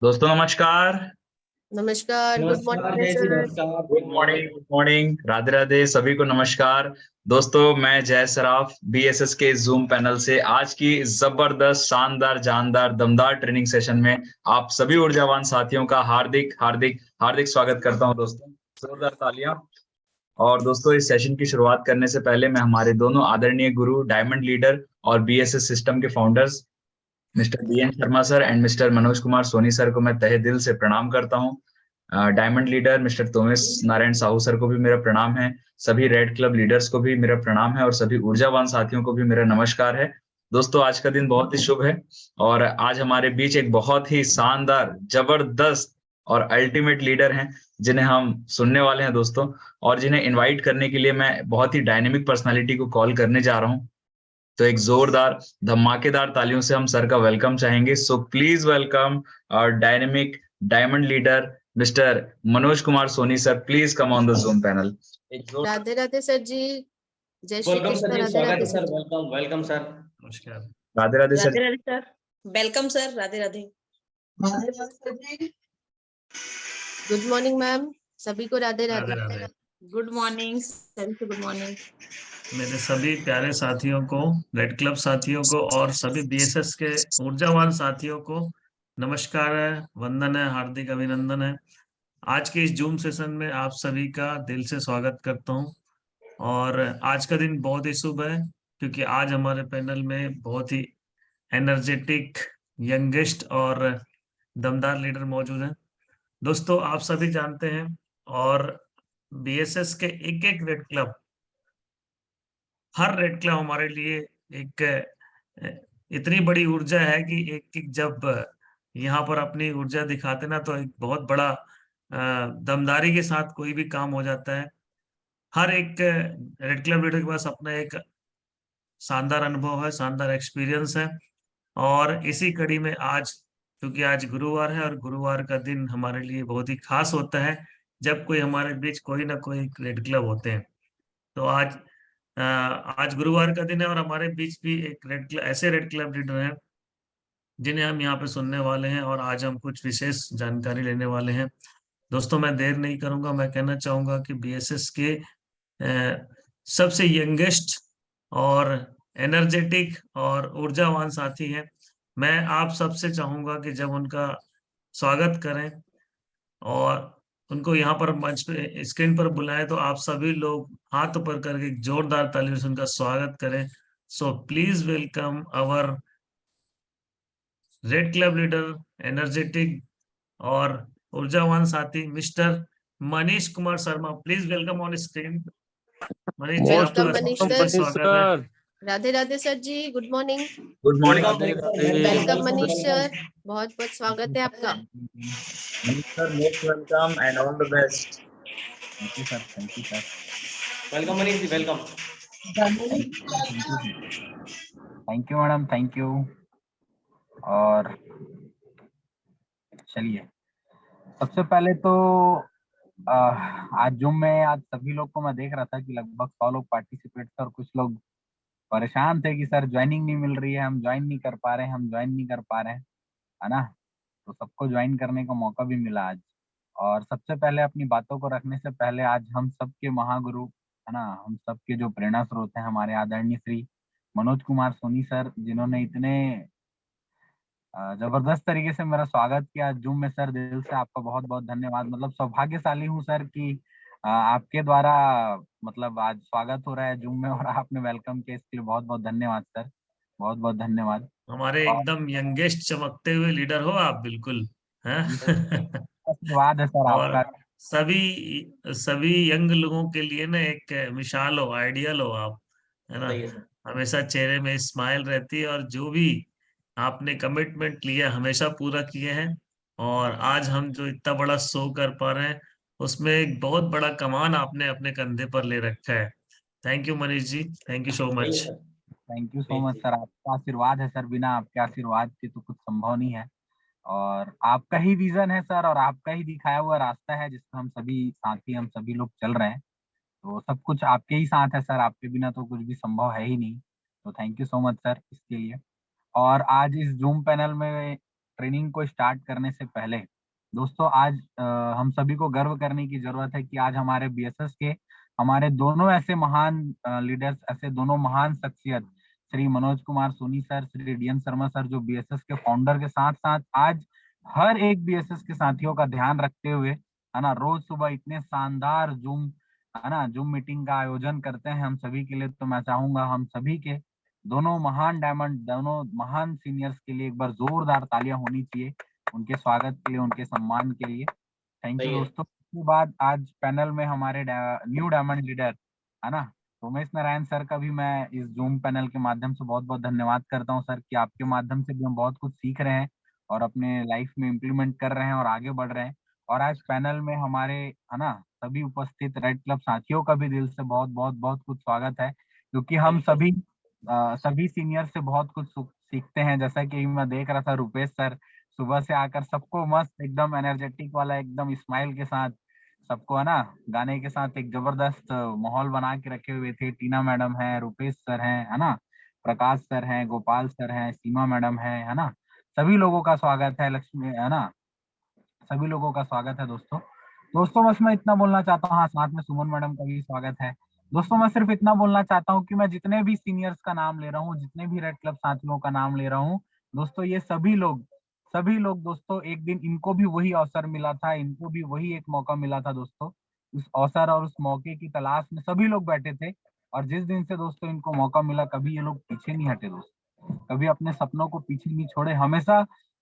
दोस्तों नमस्कार। नमस्कार, गुड नमस्कार मॉर्निंग जय जी, सर। नमस्कार, good morning, good morning, Radhe Radhe, सभी को नमस्कार। दोस्तों मैं जय सराफ बीएसएस के जूम पैनल से आज की जबरदस्त शानदार जानदार दमदार ट्रेनिंग सेशन में आप सभी ऊर्जावान साथियों का हार्दिक हार्दिक हार्दिक स्वागत करता हूं। दोस्तों जोरदार तालियां। और दोस्तों इस सेशन की शुरुआत करने से पहले मैं हमारे दोनों आदरणीय गुरु डायमंड लीडर और बीएसएस सिस्टम के founders mister BN Sharma sir and mister Manoj Kumar Soni sir को मैं तहे दिल से प्रणाम करता हूं। Diamond leader mister Tomesh Narayan Sahu sir को भी मेरा प्रणाम है। सभी रेड क्लब लीडर्स को भी मेरा प्रणाम है और सभी ऊर्जावान साथियों को भी मेरा नमस्कार है। दोस्तों आज का दिन बहुत ही शुभ है और आज हमारे बीच एक बहुत ही शानदार जबरदस्त और अल्टीमेट लीडर हैं जिन्हें हम सुनने वाले हैं दोस्तों, और जिन्हें इनवाइट करने के लिए मैं बहुत ही डायनेमिक पर्सनालिटी को कॉल करने जा रहा हूं। तो एक जोरदार धमाकेदार तालियों से हम सर का वेलकम चाहेंगे। So please welcome our dynamic diamond leader mister Manoj Kumar Soni sir. Please come on the Zoom panel. एक जोर राधे राधे सर जी। जय श्री वेलकम सर कृष्ण। जी, राधे स्वागत राधे है सर सर, जी। Welcome welcome sir. नमस्कार। Radhe Radhe sir. Radhe Radhe sir. Welcome sir. Radhe Radhe. Good morning ma'am, सभी को राधे राधे राधे। राधे। गुड मॉर्निंग सभी को, गुड मॉर्निंग। मेरे सभी प्यारे साथियों को, रेड क्लब साथियों को और सभी बीएसएस के ऊर्जावान साथियों को नमस्कार है, वंदन है, हार्दिक अभिनंदन है। आज के इस जूम सेशन में आप सभी का दिल से स्वागत करता हूं। और आज का दिन बहुत ही शुभ है क्योंकि आज हमारे पैनल में बहुत ही एनर्जेटिक, यंगेस्ट और दमदार लीडर मौजूद हैं। दोस्तों आप सभी जानते हैं और बीएसएस के एक एक रेड क्लब, हर रेड क्लब हमारे लिए एक इतनी बड़ी ऊर्जा है कि एक एक जब यहाँ पर अपनी ऊर्जा दिखाते ना तो एक बहुत बड़ा दमदारी के साथ कोई भी काम हो जाता है। हर एक रेड क्लब लीडर के पास अपना एक शानदार अनुभव है, शानदार एक्सपीरियंस है। और इसी कड़ी में आज, क्योंकि आज गुरुवार है और गुरुवार का दिन हमारे लिए बहुत ही खास होता है जब कोई हमारे बीच कोई ना कोई रेड क्लब होते हैं। तो आज गुरुवार का दिन है और हमारे बीच भी एक रेड क्लब, ऐसे रेड क्लब लीडर हैं जिन्हें हम यहाँ पे सुनने वाले हैं और आज हम कुछ विशेष जानकारी लेने वाले हैं। दोस्तों मैं देर नहीं करूंगा, मैं कहना चाहूंगा कि बीएसएस के सबसे यंगेस्ट और एनर्जेटिक और ऊर्जावान साथी हैं। मैं आप सबसे चाहूंगा कि जब उनका स्वागत करें और उनको यहाँ पर मंच पे स्क्रीन पर बुलाएं तो आप सभी लोग हाथ ऊपर करके एक जोरदार तालियों से उनका स्वागत करें। So please welcome our red club leader, energetic और ऊर्जावान साथी mister Manish Kumar Sharma. Please welcome on screen. Manish ji आपका वेलकम मनीष सबसे सर। स्वागत है। Radhe Radhe sir ji, good morning. Good morning. Welcome Manish sir, बहुत बहुत स्वागत है आपका। Manish sir most welcome and all the best. Thank you sir, thank you sir. Welcome Manish ji, welcome. Thank you madam, thank you. और चलिए सबसे पहले तो आज जूम में आज सभी लोग को मैं देख रहा था कि लगभग 100 लोग पार्टिसिपेट थे और कुछ लोग परेशान थे कि सर ज्वाइनिंग नहीं मिल रही है, हम ज्वाइन नहीं कर पा रहे हैं, हम ज्वाइन नहीं कर पा रहे हैं, है ना। तो सबको ज्वाइन करने का मौका भी मिला आज। और सबसे पहले अपनी बातों को रखने से पहले आज हम सबके महागुरु, है ना, हम सबके जो प्रेरणा स्रोत हैं, हमारे आदरणीय श्री मनोज कुमार सोनी सर, जिन्होंने इतने जबरदस्त तरीके से मेरा स्वागत किया जूम में। सर दिल से आपका बहुत बहुत धन्यवाद। मतलब सौभाग्यशाली हूँ सर कि आपके द्वारा मतलब आज स्वागत हो रहा है जूम में और आपने वेलकम किया, इसके लिए बहुत बहुत धन्यवाद सर, बहुत बहुत धन्यवाद। हमारे एकदम यंगेस्ट चमकते हुए लीडर हो आप, बिल्कुल हैं। आशीर्वाद है सर और आपका। सभी सभी यंग लोगों के लिए ना एक मिसाल हो, आइडियल हो आप, है ना। हमेशा चेहरे में स्माइल रहती है और जो भी आपने कमिटमेंट लिया हमेशा पूरा किए हैं। और आज हम जो इतना बड़ा शो कर पा रहे हैं उसमें एक बहुत बड़ा कमान आपने अपने कंधे पर ले रखा है। Thank you Manish ji, thank you so much. Thank you so much sir, आपका आशीर्वाद है सर, बिना आपके आशीर्वाद के तो कुछ संभव नहीं है। और आपका ही विजन है सर और आपका ही दिखाया हुआ रास्ता है जिसमें हम सभी साथी, हम सभी लोग चल रहे हैं। तो सब कुछ आपके ही साथ है सर, आपके बिना तो कुछ भी संभव है ही नहीं। तो thank you so much sir इसके लिए। और आज इस जूम पैनल में ट्रेनिंग को स्टार्ट करने से पहले दोस्तों आज हम सभी को गर्व करने की जरूरत है कि आज हमारे बीएसएस के हमारे दोनों ऐसे महान लीडर्स, ऐसे दोनों महान शख्सियत, Shri Manoj Kumar Soni sir, Shri DN Sharma sir, जो बीएसएस के फाउंडर के साथ साथ आज हर एक बीएसएस के साथियों का ध्यान रखते हुए, है ना, रोज सुबह इतने शानदार जूम, है ना, जूम मीटिंग का आयोजन करते हैं हम सभी के लिए। तो मैं चाहूंगा हम सभी के दोनों महान डायमंड, दोनों महान सीनियर्स के लिए एक बार जोरदार तालियां होनी चाहिए, उनके स्वागत के लिए, उनके सम्मान के लिए। थैंक यू दोस्तों। उसके बाद आज पैनल में हमारे न्यू डायमंड लीडर, है ना, उमेश नारायण सर का भी मैं इस जूम पैनल के माध्यम से बहुत बहुत धन्यवाद करता हूं सर, कि आपके माध्यम से भी हम बहुत कुछ सीख रहे हैं और अपने लाइफ में इम्प्लीमेंट कर रहे हैं और आगे बढ़ रहे हैं। और आज पैनल में हमारे, है ना, सभी उपस्थित रेड क्लब साथियों का भी दिल से बहुत बहुत बहुत कुछ स्वागत है, क्योंकि हम सभी सीनियर से बहुत कुछ सीखते हैं। जैसा कि मैं देख रहा था रुपेश सर सुबह से आकर सबको मस्त एकदम एनर्जेटिक वाला, एकदम स्माइल के साथ सबको, है ना, गाने के साथ एक जबरदस्त माहौल बना के रखे हुए थे। टीना मैडम है, रुपेश सर हैं, है ना, प्रकाश सर हैं, गोपाल सर हैं, सीमा मैडम है ना, सभी लोगों का स्वागत है। लक्ष्मी, है ना, सभी लोगों का स्वागत है दोस्तों बस मैं इतना बोलना चाहता हूँ। हाँ, साथ में सुमन मैडम का भी स्वागत है। दोस्तों मैं सिर्फ इतना बोलना चाहता हूँ कि मैं जितने भी सीनियर्स का नाम ले रहा हूँ, जितने भी रेड क्लब साथियों का नाम ले रहा हूँ दोस्तों, ये सभी लोग दोस्तों, एक दिन इनको भी वही अवसर मिला था, इनको भी वही एक मौका मिला था दोस्तों। उस अवसर और उस मौके की तलाश में सभी लोग बैठे थे, और जिस दिन से दोस्तों इनको मौका मिला, कभी ये लोग पीछे नहीं हटे दोस्तों, कभी अपने सपनों को पीछे नहीं छोड़े।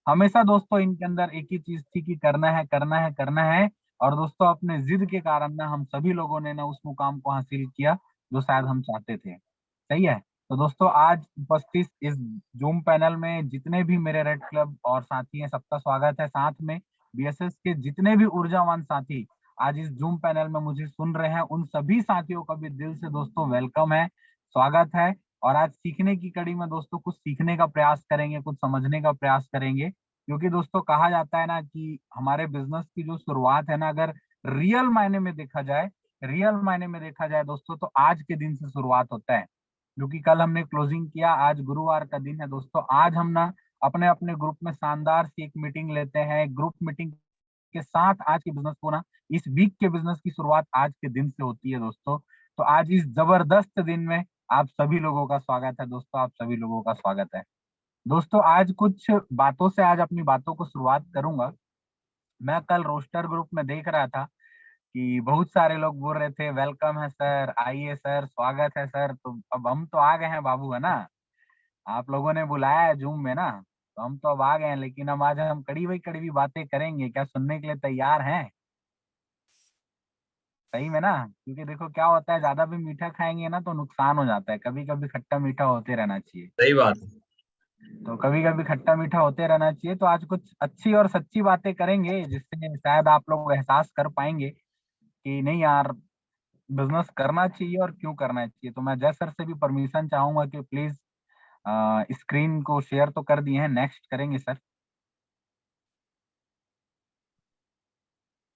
हमेशा दोस्तों इनके अंदर एक ही चीज थी कि करना है, करना है, करना है। और दोस्तों अपने जिद के कारण ना हम सभी लोगों ने ना उस मुकाम को हासिल किया जो शायद हम चाहते थे। सही है। तो दोस्तों आज उपस्थित इस जूम पैनल में जितने भी मेरे रेड क्लब और साथी हैं, सबका स्वागत है। साथ में बीएसएस के जितने भी ऊर्जावान साथी आज इस जूम पैनल में मुझे सुन रहे हैं, उन सभी साथियों का भी दिल से दोस्तों वेलकम है, स्वागत है। और आज सीखने की कड़ी में दोस्तों कुछ सीखने का प्रयास करेंगे, कुछ समझने का प्रयास करेंगे, क्योंकि दोस्तों कहा जाता है ना कि हमारे बिजनेस की जो शुरुआत है ना, अगर रियल मायने में देखा जाए दोस्तों, तो आज के दिन से शुरुआत होता है। क्योंकि कल हमने क्लोजिंग किया, आज गुरुवार का दिन है दोस्तों। आज हम ना अपने अपने ग्रुप में शानदार सी एक मीटिंग लेते हैं। ग्रुप मीटिंग के साथ आज के बिजनेस को ना, इस वीक के बिजनेस की शुरुआत आज के दिन से होती है दोस्तों। तो आज इस जबरदस्त दिन में आप सभी लोगों का स्वागत है दोस्तों, आप सभी लोगों का स्वागत है दोस्तों। आज कुछ बातों से आज अपनी बातों को शुरुआत करूंगा। मैं कल रोस्टर ग्रुप में देख रहा था कि बहुत सारे लोग बोल रहे थे वेलकम है सर, आइए सर, स्वागत है सर। तो अब हम तो आ गए हैं बाबू, है ना, आप लोगों ने बुलाया है जूम में ना, तो हम तो अब आ गए हैं। लेकिन अब आज हम कड़वी कड़वी बातें करेंगे, क्या सुनने के लिए तैयार हैं? सही में ना, क्योंकि देखो क्या होता है, ज्यादा भी मीठा खाएंगे ना तो नुकसान हो जाता है। कभी कभी खट्टा मीठा होते रहना चाहिए। सही बात है। तो कभी कभी खट्टा मीठा होते रहना चाहिए। तो आज कुछ अच्छी और सच्ची बातें करेंगे, जिससे शायद आप लोग एहसास कर पाएंगे कि नहीं यार, बिजनेस करना चाहिए और क्यों करना चाहिए। तो मैं जय सर से भी परमिशन चाहूंगा कि प्लीज स्क्रीन को शेयर तो कर दिए हैं, नेक्स्ट करेंगे सर।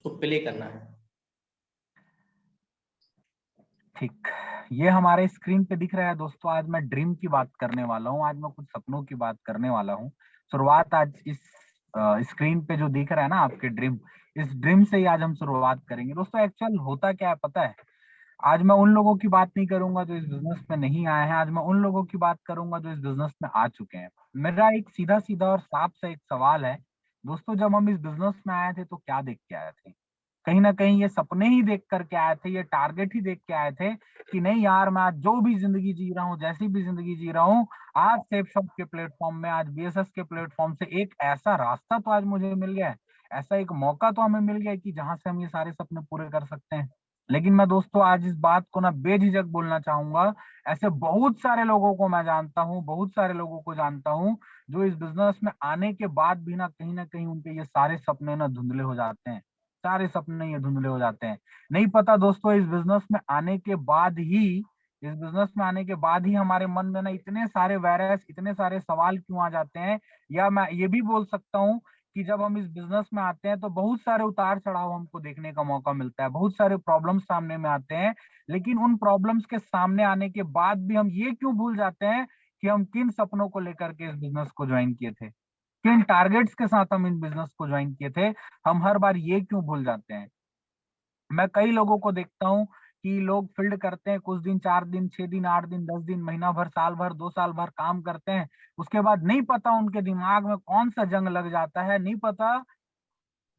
तो प्ले करना है। ठीक, ये हमारे स्क्रीन पे दिख रहा है दोस्तों। आज मैं ड्रीम की बात करने वाला हूँ, आज मैं कुछ सपनों की बात करने वाला हूँ। शुरुआत आज इस स्क्रीन पे जो दिख रहा है ना आपके ड्रीम, इस ड्रीम से ही आज हम शुरुआत करेंगे दोस्तों। एक्चुअल होता क्या है पता है, आज मैं उन लोगों की बात नहीं करूंगा जो इस बिजनेस में नहीं आए हैं, आज मैं उन लोगों की बात करूंगा जो इस बिजनेस में आ चुके हैं। मेरा एक सीधा सीधा और साफ सा एक सवाल है दोस्तों, जब हम इस बिजनेस में आए थे तो क्या देख के आए थे? कहीं ना कहीं ये सपने ही देख करके आए थे, ये टारगेट ही देख के आए थे कि नहीं यार, मैं आज जो भी जिंदगी जी रहा हूँ, जैसी भी जिंदगी जी रहा हूँ, आज सेफ शॉप के प्लेटफॉर्म में, आज बीएसएस के प्लेटफॉर्म से एक ऐसा रास्ता तो आज मुझे मिल गया है, ऐसा एक मौका तो हमें मिल गया है कि जहां से हम ये सारे सपने पूरे कर सकते हैं। लेकिन मैं दोस्तों आज इस बात को ना बेझिझक बोलना चाहूंगा, ऐसे बहुत सारे लोगों को मैं जानता हूँ, बहुत सारे लोगों को जानता हूँ जो इस बिजनेस में आने के बाद भी ना कहीं उनके ये सारे सपने ना धुंधले हो जाते हैं, सारे सपने ये धुंधले हो जाते हैं। नहीं पता दोस्तों, इस बिजनेस में आने के बाद ही, इस बिजनेस में आने के बाद ही हमारे मन में ना इतने सारे वायरस, इतने सारे सवाल क्यों आ जाते हैं। या मैं ये भी बोल सकता हूँ कि जब हम इस बिजनेस में आते हैं तो बहुत सारे उतार चढ़ाव हमको देखने का मौका मिलता है, बहुत सारे प्रॉब्लम्स सामने में आते हैं। लेकिन उन प्रॉब्लम्स के सामने आने के बाद भी हम ये क्यों भूल जाते हैं कि हम किन सपनों को लेकर के इस बिजनेस को ज्वाइन किए थे, किन टारगेट्स के साथ हम इन बिजनेस को ज्वाइन किए थे, हम हर बार ये क्यों भूल जाते हैं। मैं कई लोगों को देखता हूँ कि लोग फील्ड करते हैं, कुछ दिन, 4 दिन, 6 दिन, 8 दिन, 10 दिन, महीना भर, साल भर, 2 साल भर काम करते हैं, उसके बाद नहीं पता उनके दिमाग में कौन सा जंग लग जाता है, नहीं पता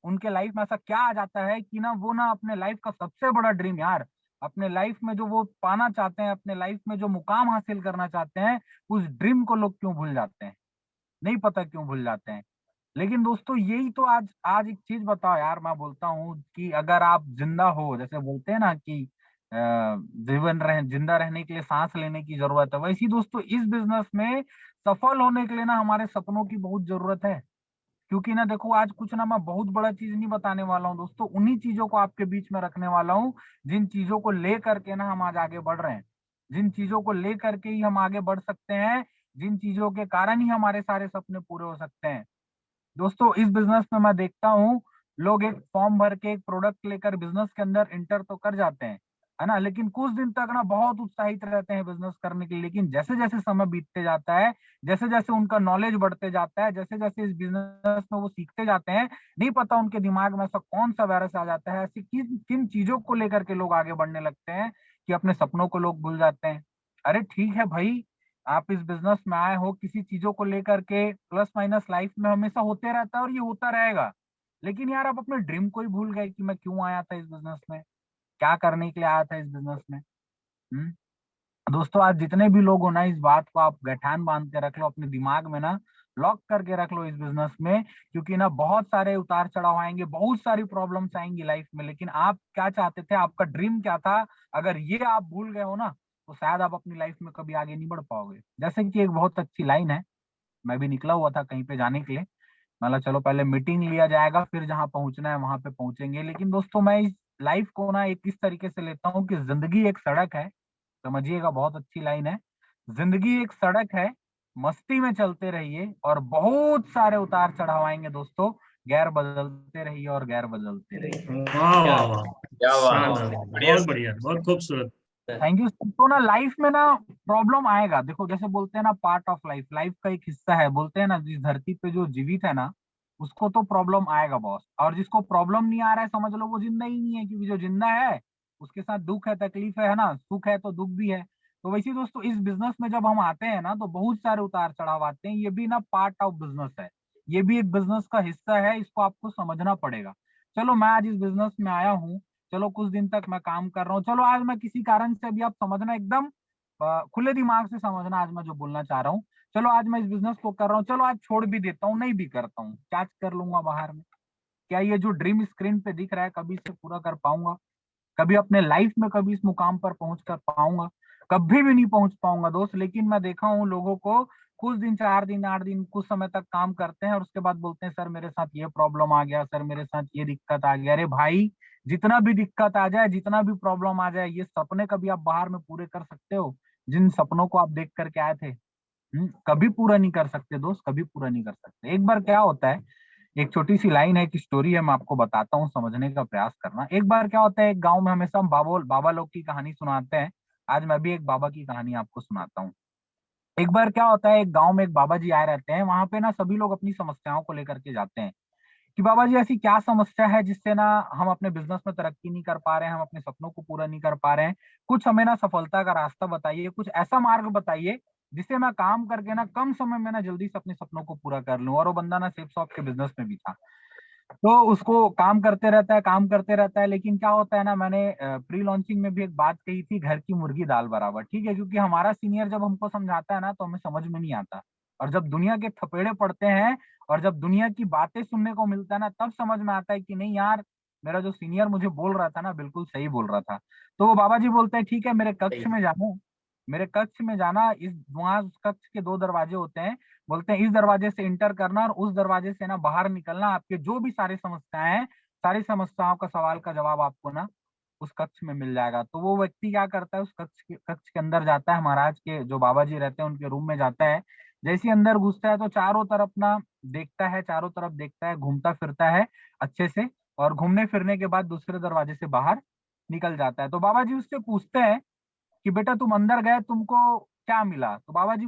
उनके लाइफ में ऐसा क्या आ जाता है कि ना वो ना अपने लाइफ का सबसे बड़ा ड्रीम यार, अपने लाइफ में जो वो पाना चाहते हैं, अपने लाइफ में जो मुकाम हासिल करना चाहते हैं, उस ड्रीम को लोग क्यों भूल जाते हैं, नहीं पता क्यों भूल जाते हैं। लेकिन दोस्तों यही तो आज आज एक चीज बताओ यार, मैं बोलता हूँ कि अगर आप जिंदा हो, जैसे बोलते हैं ना कि जिंदा रहने के लिए सांस लेने की जरूरत है, वैसी दोस्तों इस बिजनेस में सफल होने के लिए ना हमारे सपनों की बहुत जरूरत है। क्योंकि ना देखो, आज कुछ ना मैं बहुत बड़ा चीज नहीं बताने वाला हूँ दोस्तों, उन्हीं चीजों को आपके बीच में रखने वाला हूँ जिन चीजों को लेकर के ना हम आज आगे बढ़ रहे हैं, जिन चीजों को लेकर के ही हम आगे बढ़ सकते हैं, जिन चीजों के कारण ही हमारे सारे सपने पूरे हो सकते हैं। दोस्तों इस बिजनेस में मैं देखता हूँ लोग एक फॉर्म भर के एक प्रोडक्ट लेकर बिजनेस के अंदर इंटर तो कर जाते हैं, है ना, लेकिन कुछ दिन तक ना बहुत उत्साहित रहते हैं बिजनेस करने के लिए, लेकिन जैसे जैसे समय बीतते जाता है, जैसे जैसे उनका नॉलेज बढ़ते जाता है, जैसे जैसे इस बिजनेस में वो सीखते जाते हैं, नहीं पता उनके दिमाग में ऐसा कौन सा वायरस आ जाता है, ऐसी किन किन चीजों को लेकर के लोग आगे बढ़ने लगते हैं कि अपने सपनों को लोग भूल जाते हैं। अरे ठीक है भाई, आप इस बिजनेस में आए हो किसी चीजों को लेकर के, प्लस माइनस लाइफ में हमेशा होते रहता है और ये होता रहेगा, लेकिन यार आप अपने ड्रीम को ही भूल गए कि मैं क्यों आया था इस बिजनेस में, क्या करने के लिए आया था इस बिजनेस में। हम्म दोस्तों आज जितने भी लोग हो ना, इस बात को आप गठान बांध के रख लो अपने दिमाग में ना, लॉक करके रख लो इस बिजनेस में, क्योंकि ना बहुत सारे उतार चढ़ाव आएंगे, बहुत सारी प्रॉब्लम्स आएंगी लाइफ में, लेकिन आप क्या चाहते थे, आपका ड्रीम क्या था, अगर ये आप भूल गए हो ना, तो शायद आप अपनी लाइफ में कभी आगे नहीं बढ़ पाओगे। जैसे कि एक बहुत अच्छी लाइन है, मैं भी निकला हुआ था कहीं पे जाने के लिए, मतलब चलो पहले मीटिंग लिया जाएगा, फिर जहाँ पहुंचना है वहां पे पहुंचेंगे, लेकिन दोस्तों मैं इस लाइफ को ना एक इस तरीके से लेता हूँ कि जिंदगी एक सड़क है, समझिएगा, बहुत अच्छी लाइन है, जिंदगी एक सड़क है, मस्ती में चलते रहिए और बहुत सारे उतार चढ़ाव आएंगे दोस्तों, गैर बदलते रहिए और गैर बदलते रहिए। वाह वाह वाह, क्या बात है, शानदार, बढ़िया बहुत बढ़िया, बहुत खूबसूरत। Thank you. तो ना लाइफ में ना प्रॉब्लम आएगा, देखो जैसे बोलते हैं ना पार्ट ऑफ लाइफ, लाइफ का एक हिस्सा है, बोलते हैं ना जिस धरती पे जो जीवित है ना उसको तो प्रॉब्लम आएगा बॉस, और जिसको प्रॉब्लम नहीं आ रहा है समझ लो वो जिंदा ही नहीं है, क्योंकि जो जिंदा है उसके साथ दुख है, तकलीफ है ना, सुख है तो दुख भी है। तो वैसे ही दोस्तों इस बिजनेस में जब हम आते हैं ना तो बहुत सारे उतार चढ़ाव आते हैं, ये भी ना पार्ट ऑफ बिजनेस है, ये भी एक बिजनेस का हिस्सा है, इसको आपको समझना पड़ेगा। चलो मैं आज इस बिजनेस में आया हूँ, चलो कुछ दिन तक मैं काम कर रहा हूँ, चलो आज मैं किसी कारण से, अभी आप समझना एकदम खुले दिमाग से समझना आज मैं जो बोलना चाह रहा हूँ, चलो आज मैं इस बिजनेस को कर रहा हूँ, चलो आज छोड़ भी देता हूँ, नहीं भी करता हूँ, क्या कर लूंगा बाहर में, क्या ये जो ड्रीम स्क्रीन पे दिख रहा है कभी इसे पूरा कर पाऊंगा, कभी अपने लाइफ में कभी इस मुकाम पर पहुंच कर पाऊंगा, कभी भी नहीं पहुंच पाऊंगा दोस्त। लेकिन मैं देखा हूँ लोगों को, कुछ दिन, 4 दिन, 8 दिन, कुछ समय तक काम करते हैं और उसके बाद बोलते हैं सर मेरे साथ ये प्रॉब्लम आ गया, सर मेरे साथ ये दिक्कत आ गया। अरे भाई, जितना भी दिक्कत आ जाए, जितना भी प्रॉब्लम आ जाए, ये सपने कभी आप बाहर में पूरे कर सकते हो, जिन सपनों को आप देख करके आए थे, कभी पूरा नहीं कर सकते दोस्त, कभी पूरा नहीं कर सकते। एक बार क्या होता है, एक छोटी सी लाइन है, एक स्टोरी है, मैं आपको बताता हूँ, समझने का प्रयास करना। एक बार क्या होता है, एक गांव में हमेशा हम बाबा लोग की कहानी सुनाते हैं, आज मैं भी एक बाबा की कहानी आपको सुनाता हूँ। एक बार क्या होता है, एक गांव में एक बाबा जी आए रहते हैं, वहां पे ना सभी लोग अपनी समस्याओं को लेकर के जाते हैं कि बाबा जी ऐसी क्या समस्या है जिससे ना हम अपने बिजनेस में तरक्की नहीं कर पा रहे हैं, हम अपने सपनों को पूरा नहीं कर पा रहे हैं, कुछ हमें ना सफलता का रास्ता बताइए, कुछ ऐसा मार्ग बताइए जिससे मैं काम करके ना कम समय में ना जल्दी से अपने सपनों को पूरा कर लूं। और वो बंदा ना सेफ शॉप के बिजनेस में भी था, तो उसको काम करते रहता है, काम करते रहता है, लेकिन क्या होता है ना, मैंने प्री लॉन्चिंग में भी एक बात कही थी, घर की मुर्गी दाल बराबर, ठीक है, क्योंकि हमारा सीनियर जब हमको समझाता है ना तो हमें समझ में नहीं आता, और जब दुनिया के थपेड़े पड़ते हैं और जब दुनिया की बातें सुनने को मिलता है ना, तब समझ में आता है कि नहीं यार, मेरा जो सीनियर मुझे बोल रहा था ना बिल्कुल सही बोल रहा था। तो वो बाबा जी बोलते हैं ठीक है, मेरे कक्ष में जाना, मेरे कक्ष में जाना, इस वहां उस कक्ष के 2 दरवाजे होते हैं, बोलते हैं इस दरवाजे से इंटर करना और उस दरवाजे से ना बाहर निकलना, आपके जो भी सारी समस्याएं हैं, सारी समस्याओं का सवाल का जवाब आपको ना उस कक्ष में मिल जाएगा। तो वो व्यक्ति क्या करता है, उस कक्ष के अंदर जाता है, महाराज के जो बाबा जी रहते हैं उनके रूम में जाता है, जैसे ही अंदर घुसता है तो चारों तरफ ना देखता है, चारों तरफ देखता है, घूमता फिरता है अच्छे से, और घूमने फिरने के बाद दूसरे दरवाजे से बाहर निकल जाता है। तो बाबा जी उससे पूछते हैं कि बेटा तुम अंदर गए, तुमको क्या मिला? तो बाबा जी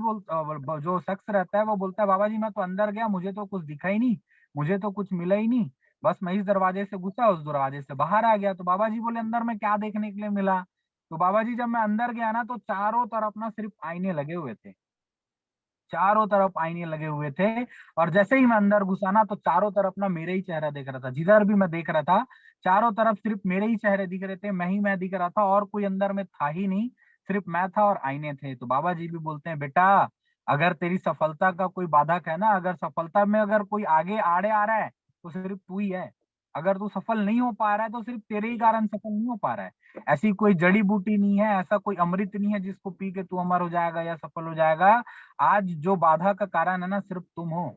जो शख्स रहता है वो बोलता है बाबा जी मैं तो अंदर गया, मुझे तो कुछ दिखा ही नहीं, मुझे तो कुछ मिला ही नहीं, बस मैं इस दरवाजे से घुसा, उस दरवाजे से बाहर आ गया। तो बाबा जी बोले अंदर में क्या देखने के लिए मिला? तो बाबा जी जब मैं अंदर गया ना तो चारों तरफ ना सिर्फ आईने लगे हुए थे, चारों तरफ आईने लगे हुए थे। और जैसे ही मैं अंदर घुसा ना तो चारों तरफ ना मेरे ही चेहरा दिख रहा था, जिधर भी मैं देख रहा था चारों तरफ सिर्फ मेरे ही चेहरे दिख रहे थे, मैं दिख रहा था और कोई अंदर में था ही नहीं, सिर्फ मैं था और आईने थे। तो बाबा जी भी बोलते हैं बेटा अगर तेरी सफलता का कोई बाधक है ना, अगर सफलता में अगर कोई आगे आड़े आ रहा है तो सिर्फ तू ही है, अगर तू सफल नहीं हो पा रहा है तो सिर्फ तेरे ही कारण सफल नहीं हो पा रहा है। ऐसी कोई जड़ी बूटी नहीं है, ऐसा कोई अमृत नहीं है जिसको पी के तू अमर हो जाएगा या सफल हो जाएगा। आज जो बाधा का कारण है ना सिर्फ तुम हो।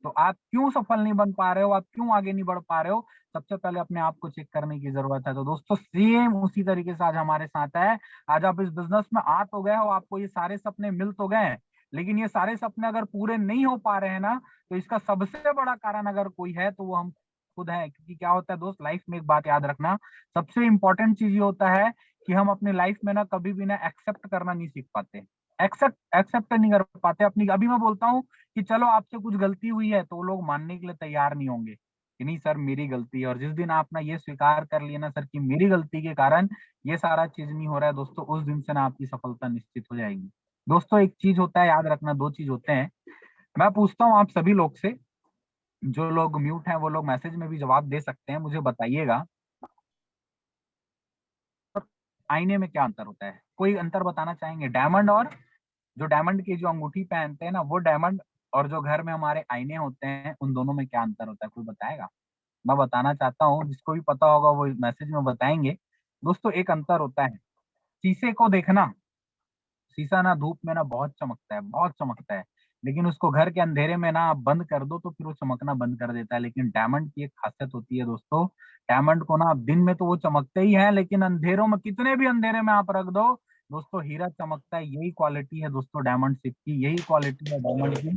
तो आप क्यों सफल नहीं बन पा रहे हो, आप क्यों आगे नहीं बढ़ पा रहे हो, सबसे पहले अपने आप को चेक करने की जरूरत है। तो दोस्तों सेम उसी तरीके से आज हमारे साथ है। आज आप इस बिजनेस में आ तो गए हो, आपको ये सारे सपने मिल तो गए हैं, लेकिन ये सारे सपने अगर पूरे नहीं हो पा रहे हैं ना तो इसका सबसे बड़ा कारण अगर कोई है तो वो हम खुद है। क्योंकि क्या होता है दोस्त, लाइफ में एक बात याद रखना, सबसे इंपॉर्टेंट चीज ये होता है कि हम अपनी लाइफ में ना कभी भी ना एक्सेप्ट करना नहीं सीख पाते, एक्सेप्ट नहीं कर पाते अपनी। अभी मैं बोलता हूँ कि चलो आपसे कुछ गलती हुई है तो वो लोग मानने के लिए तैयार नहीं होंगे कि नहीं सर मेरी गलती है। और जिस दिन आप ना ये स्वीकार कर लिए ना सर कि मेरी गलती के कारण ये सारा चीज नहीं हो रहा है दोस्तों, उस दिन से ना आपकी सफलता निश्चित हो जाएगी। दोस्तों एक चीज होता है याद रखना, दो चीज होते हैं। मैं पूछता हूँ आप सभी लोग से, जो लोग म्यूट हैं वो लोग मैसेज में भी जवाब दे सकते हैं, मुझे बताइएगा आईने में क्या अंतर होता है? कोई अंतर बताना चाहेंगे? डायमंड और जो डायमंड की जो अंगूठी पहनते हैं ना वो डायमंड, और जो घर में हमारे आईने होते हैं उन दोनों में क्या अंतर होता है? कोई बताएगा? मैं बताना चाहता हूँ, जिसको भी पता होगा वो मैसेज में बताएंगे। दोस्तों एक अंतर होता है, शीशे को देखना, शीशा ना धूप में ना बहुत चमकता है, बहुत चमकता है, लेकिन उसको घर के अंधेरे में ना आप बंद कर दो तो फिर वो चमकना बंद कर देता है। लेकिन डायमंड की एक खासियत होती है दोस्तों, डायमंड को ना आप दिन में तो वो चमकते ही है, लेकिन अंधेरों में कितने भी अंधेरे में आप रख दो दोस्तों हीरा चमकता है। यही क्वालिटी है दोस्तों डायमंड शिप की, यही क्वालिटी है डायमंड की।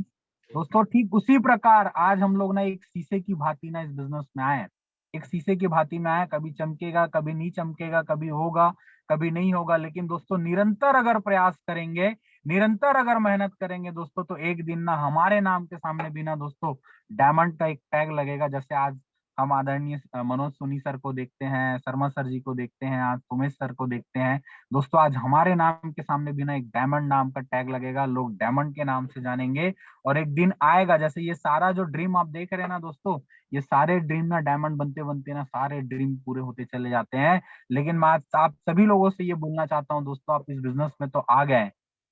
दोस्तों ठीक उसी प्रकार आज हम लोग ना एक शीशे की भांति ना इस बिजनेस में आए हैं, एक शीशे की भांति में आए, कभी चमकेगा कभी नहीं चमकेगा, कभी होगा कभी नहीं होगा, लेकिन दोस्तों निरंतर अगर प्रयास करेंगे, निरंतर अगर मेहनत करेंगे दोस्तों तो एक दिन ना हमारे नाम के सामने भी ना दोस्तों डायमंड का एक टैग लगेगा। जैसे आज हम आदरणीय मनोज सोनी सर को देखते हैं, शर्मा सर जी को देखते हैं, आज सुमेश सर को देखते हैं दोस्तों, आज हमारे नाम के सामने भी ना एक डायमंड नाम का टैग लगेगा, लोग डायमंड के नाम से जानेंगे। और एक दिन आएगा, जैसे ये सारा जो ड्रीम आप देख रहे हैं ना दोस्तों, ये सारे ड्रीम ना डायमंड बनते बनते ना सारे ड्रीम पूरे होते चले जाते हैं। लेकिन मैं आज आप सभी लोगों से ये बोलना चाहता हूँ दोस्तों, आप इस बिजनेस में तो आ गए,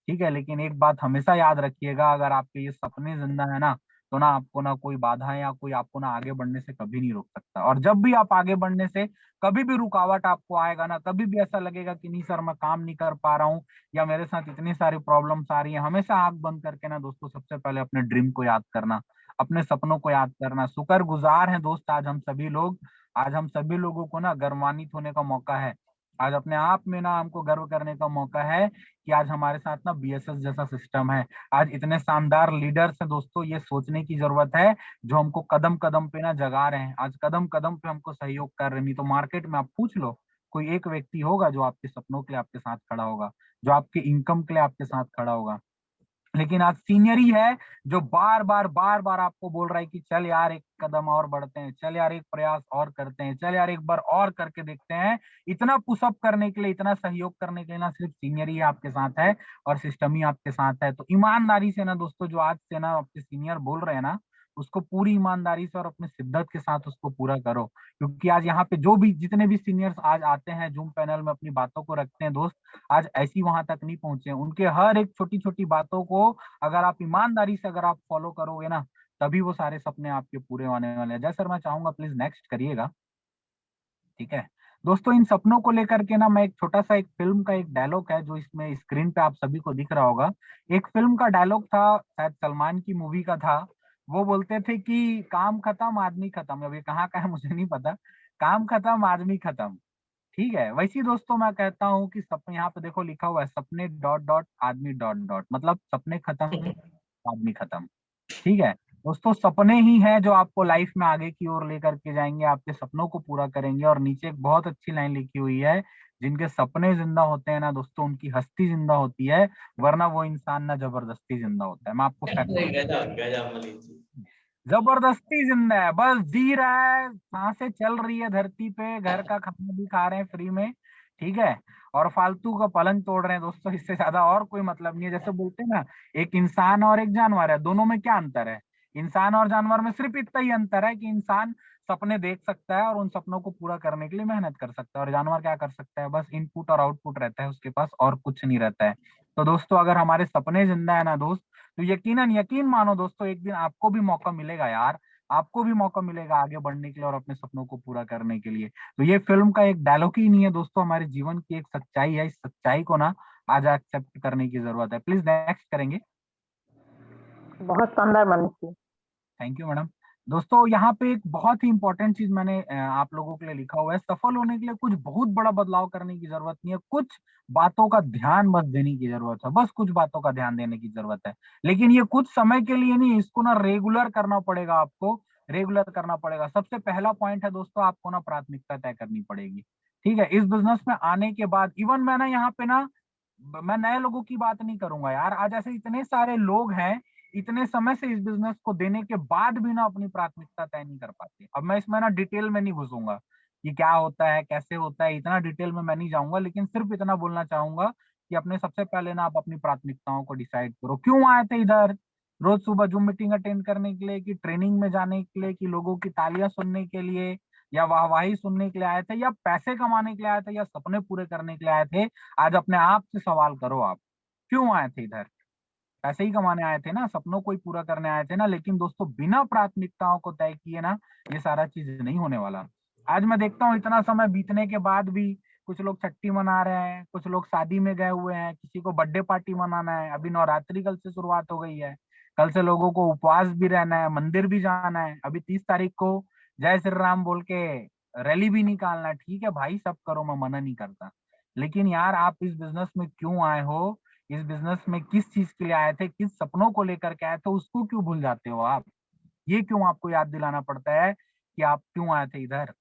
ठीक है, लेकिन एक बात हमेशा याद रखिएगा, अगर आपके ये सपने जिंदा है ना तो ना आपको ना कोई बाधा या कोई आपको ना आगे बढ़ने से कभी नहीं रोक सकता। और जब भी आप आगे बढ़ने से कभी भी रुकावट आपको आएगा ना, कभी भी ऐसा लगेगा कि नहीं सर मैं काम नहीं कर पा रहा हूँ या मेरे साथ इतनी सारी प्रॉब्लम्स आ रही है, हमेशा आंख बंद करके ना दोस्तों सबसे पहले अपने ड्रीम को याद करना, अपने सपनों को याद करना। शुक्रगुजार हैं दोस्त आज हम सभी लोग, आज हम सभी लोगों को ना गर्वान्वित होने का मौका है, आज अपने आप में ना हमको गर्व करने का मौका है कि आज हमारे साथ ना बीएसएस जैसा सिस्टम है, आज इतने शानदार लीडर्स हैं दोस्तों। ये सोचने की जरूरत है जो हमको कदम कदम पे ना जगा रहे हैं, आज कदम कदम पे हमको सहयोग कर रहे हैं। नहीं तो मार्केट में आप पूछ लो, कोई एक व्यक्ति होगा जो आपके सपनों के लिए आपके साथ खड़ा होगा, जो आपके इनकम के लिए आपके साथ खड़ा होगा। लेकिन आज सीनियर ही है जो बार बार आपको बोल रहा है कि चल यार एक कदम और बढ़ते हैं, चल यार एक प्रयास और करते हैं, चल यार एक बार और करके देखते हैं। इतना पुशअप करने के लिए, इतना सहयोग करने के लिए ना सिर्फ सीनियर ही आपके साथ है और सिस्टम ही आपके साथ है। तो ईमानदारी से ना दोस्तों, जो आज से ना आपके सीनियर बोल रहे हैं ना, उसको पूरी ईमानदारी से और अपने शिद्दत के साथ उसको पूरा करो। क्योंकि आज यहाँ पे जो भी जितने भी सीनियर्स आज आते हैं जूम पैनल में अपनी बातों को रखते हैं दोस्त, आज ऐसी वहां तक नहीं पहुंचे। उनके हर एक छोटी छोटी बातों को अगर आप ईमानदारी से अगर आप फॉलो करोगे ना, तभी वो सारे सपने आपके पूरे होने वाले हैं। जय सर मैं चाहूंगा प्लीज नेक्स्ट करिएगा, ठीक है। दोस्तों इन सपनों को लेकर के ना मैं एक छोटा सा एक फिल्म का एक डायलॉग है जो इसमें स्क्रीन पे आप सभी को दिख रहा होगा। एक फिल्म का डायलॉग था, शायद सलमान की मूवी का था। वो बोलते थे कि काम खत्म आदमी खत्म, अब ये कहाँ का है मुझे नहीं पता, काम खत्म आदमी खत्म, ठीक है। वैसे ही दोस्तों मैं कहता हूँ कि सपने, यहाँ पे देखो लिखा हुआ है सपने डॉट डॉट आदमी डॉट डॉट, मतलब सपने खत्म आदमी खत्म, ठीक है। दोस्तों सपने ही हैं जो आपको लाइफ में आगे की ओर लेकर के जाएंगे, आपके सपनों को पूरा करेंगे। और नीचे एक बहुत अच्छी लाइन लिखी हुई है, जिनके सपने जिंदा होते हैं ना दोस्तों, उनकी हस्ती जिंदा होती है, वरना वो इंसान ना जबरदस्ती जिंदा होता है। मैं आपको जबरदस्ती जिंदा है, बस जी रहा है, सांसें चल रही है धरती पे, घर का खाना भी खा रहे हैं फ्री में, ठीक है, और फालतू का पलंग तोड़ रहे हैं दोस्तों। इससे ज्यादा और कोई मतलब नहीं है। जैसे बोलते हैं ना, एक इंसान और एक जानवर है, दोनों में क्या अंतर है? इंसान और जानवर में सिर्फ इतना ही अंतर है कि इंसान सपने देख सकता है और उन सपनों को पूरा करने के लिए मेहनत कर सकता है, और जानवर क्या कर सकता है? बस इनपुट और आउटपुट रहता है उसके पास, और कुछ नहीं रहता है। तो दोस्तों, अगर हमारे सपने जिंदा है ना दोस्त, तो यकीन मानो दोस्तों, एक दिन आपको भी मौका मिलेगा यार, आपको भी मौका मिलेगा आगे बढ़ने के लिए और अपने सपनों को पूरा करने के लिए। तो ये फिल्म का एक डायलॉग ही नहीं है दोस्तों, हमारे जीवन की एक सच्चाई है। इस सच्चाई को ना आज एक्सेप्ट करने की जरूरत है। प्लीज नेक्स्ट करेंगे। बहुत शानदार Manish ji. Thank you madam. दोस्तों, यहाँ पे एक बहुत ही इंपॉर्टेंट चीज मैंने आप लोगों के लिए लिखा हुआ है। सफल होने के लिए कुछ बहुत बड़ा बदलाव करने की जरूरत नहीं है, कुछ बातों का ध्यान बस देने की जरूरत है, बस कुछ बातों का ध्यान देने की जरूरत है। लेकिन ये कुछ समय के लिए नहीं, इसको ना रेगुलर करना पड़ेगा आपको, रेगुलर करना पड़ेगा। सबसे पहला पॉइंट है दोस्तों, आपको ना प्राथमिकता तय करनी पड़ेगी, ठीक है। इस बिजनेस में आने के बाद इवन मैं ना यहाँ पे ना, मैं नए लोगों की बात नहीं करूंगा यार, आज ऐसे इतने सारे लोग हैं, इतने समय से इस बिजनेस को देने के बाद भी ना अपनी प्राथमिकता तय नहीं कर पाते। अब मैं इसमें ना डिटेल में नहीं घुसूंगा कि क्या होता है, कैसे होता है, इतना डिटेल में मैं नहीं जाऊंगा, लेकिन सिर्फ इतना बोलना चाहूंगा कि अपने सबसे पहले ना आप अपनी प्राथमिकताओं को डिसाइड करो। क्यों आए थे इधर? रोज सुबह जूम मीटिंग अटेंड करने के लिए, कि ट्रेनिंग में जाने के लिए, कि लोगों की तालियां सुनने के लिए, या वाहवाही सुनने के लिए आए थे, या पैसे कमाने के लिए आए थे, या सपने पूरे करने के लिए आए थे? आज अपने आप से सवाल करो, आप क्यों आए थे इधर? पैसे ही कमाने आए थे ना, सपनों को ही पूरा करने आए थे ना। लेकिन दोस्तों, बिना प्राथमिकताओं को तय किए ना, ये सारा चीज नहीं होने वाला। आज मैं देखता हूँ इतना समय बीतने के बाद भी कुछ लोग छट्टी मना रहे हैं, कुछ लोग शादी में गए हुए हैं, किसी को बर्थडे पार्टी मनाना है, अभी नवरात्रि कल से शुरुआत हो गई है, कल से लोगों को उपवास भी रहना है, मंदिर भी जाना है, अभी 30 तारीख को जय श्री राम बोल के रैली भी निकालना है। ठीक है भाई, सब करो, मैं मना नहीं करता, लेकिन यार आप इस बिजनेस में क्यों आए हो, इस बिजनेस में किस चीज के लिए आए थे, किस सपनों को लेकर के आए थे, उसको क्यों भूल जाते हो आप? ये क्यों आपको याद दिलाना पड़ता है कि आप क्यों आए थे इधर?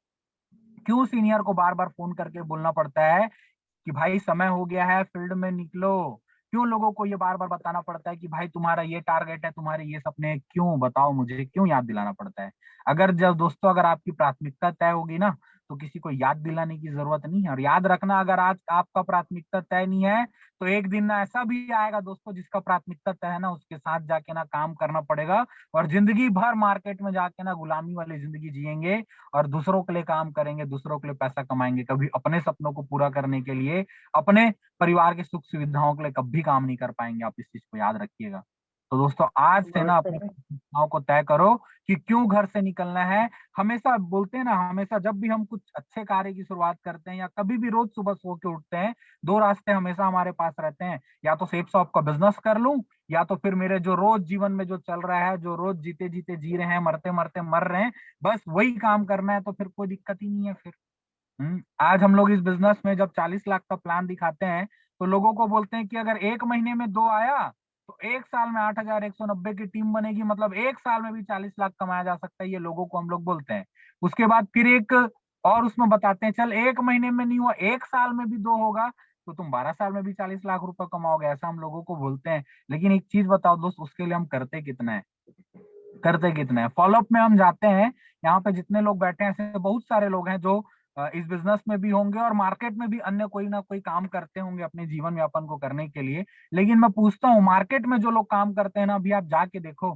क्यों सीनियर को बार बार फोन करके बोलना पड़ता है कि भाई समय हो गया है, फील्ड में निकलो? क्यों लोगों को ये बार बार बताना पड़ता है कि भाई तुम्हारा ये टारगेट है, तुम्हारे ये सपने हैं? क्यों बताओ मुझे, क्यों याद दिलाना पड़ता है? अगर जब दोस्तों, अगर आपकी प्राथमिकता तय होगी ना, तो किसी को याद दिलाने की जरूरत नहीं है। और याद रखना, अगर आज आपका प्राथमिकता तय नहीं है, तो एक दिन ना ऐसा भी आएगा दोस्तों, जिसका प्राथमिकता तय है ना, उसके साथ जाके ना काम करना पड़ेगा, और जिंदगी भर मार्केट में जाके ना गुलामी वाली जिंदगी जिएंगे, और दूसरों के लिए काम करेंगे, दूसरों के लिए पैसा कमाएंगे, कभी अपने सपनों को पूरा करने के लिए, अपने परिवार के सुख सुविधाओं के लिए कभी काम नहीं कर पाएंगे। आप इस चीज को याद रखिएगा। तो दोस्तों, आज से ना अपनी प्राथमिकताओं को तय करो कि क्यों घर से निकलना है। हमेशा बोलते हैं ना, हमेशा जब भी हम कुछ अच्छे कार्य की शुरुआत करते हैं, या कभी भी रोज सुबह सो के उठते हैं, दो रास्ते हमेशा हमारे पास रहते हैं, या तो सेफ शॉप का बिजनेस कर लूं, या तो फिर मेरे जो रोज जीवन में जो चल रहा है, जो रोज जीते जीते जी रहे हैं, मरते मरते मर रहे हैं, बस वही काम करना है, तो फिर कोई दिक्कत ही नहीं है फिर। आज हम लोग इस बिजनेस में जब 40 लाख का प्लान दिखाते हैं, तो लोगों को बोलते हैं कि अगर एक महीने में 2 आया, तो एक साल में 8,190 की टीम बनेगी, मतलब एक साल में भी 40 लाख कमाया जा सकता है, ये लोगों को हम लोग बोलते हैं। उसके बाद फिर एक और उसमें बताते हैं, चल एक महीने में नहीं हुआ, एक साल में भी 2 होगा, तो तुम 12 साल में भी 40 लाख रुपए कमाओगे, ऐसा हम लोगों को बोलते हैं। लेकिन एक चीज बताओ दोस्त, उसके लिए हम करते कितना है, करते कितना है? फॉलोअप में हम जाते हैं, यहाँ पे जितने लोग बैठे हैं, ऐसे बहुत सारे लोग हैं जो इस बिजनेस में भी होंगे और मार्केट में भी अन्य कोई ना कोई काम करते होंगे अपने जीवन यापन को करने के लिए। लेकिन मैं पूछता हूँ, मार्केट में जो लोग काम करते हैं ना, अभी आप जाके देखो,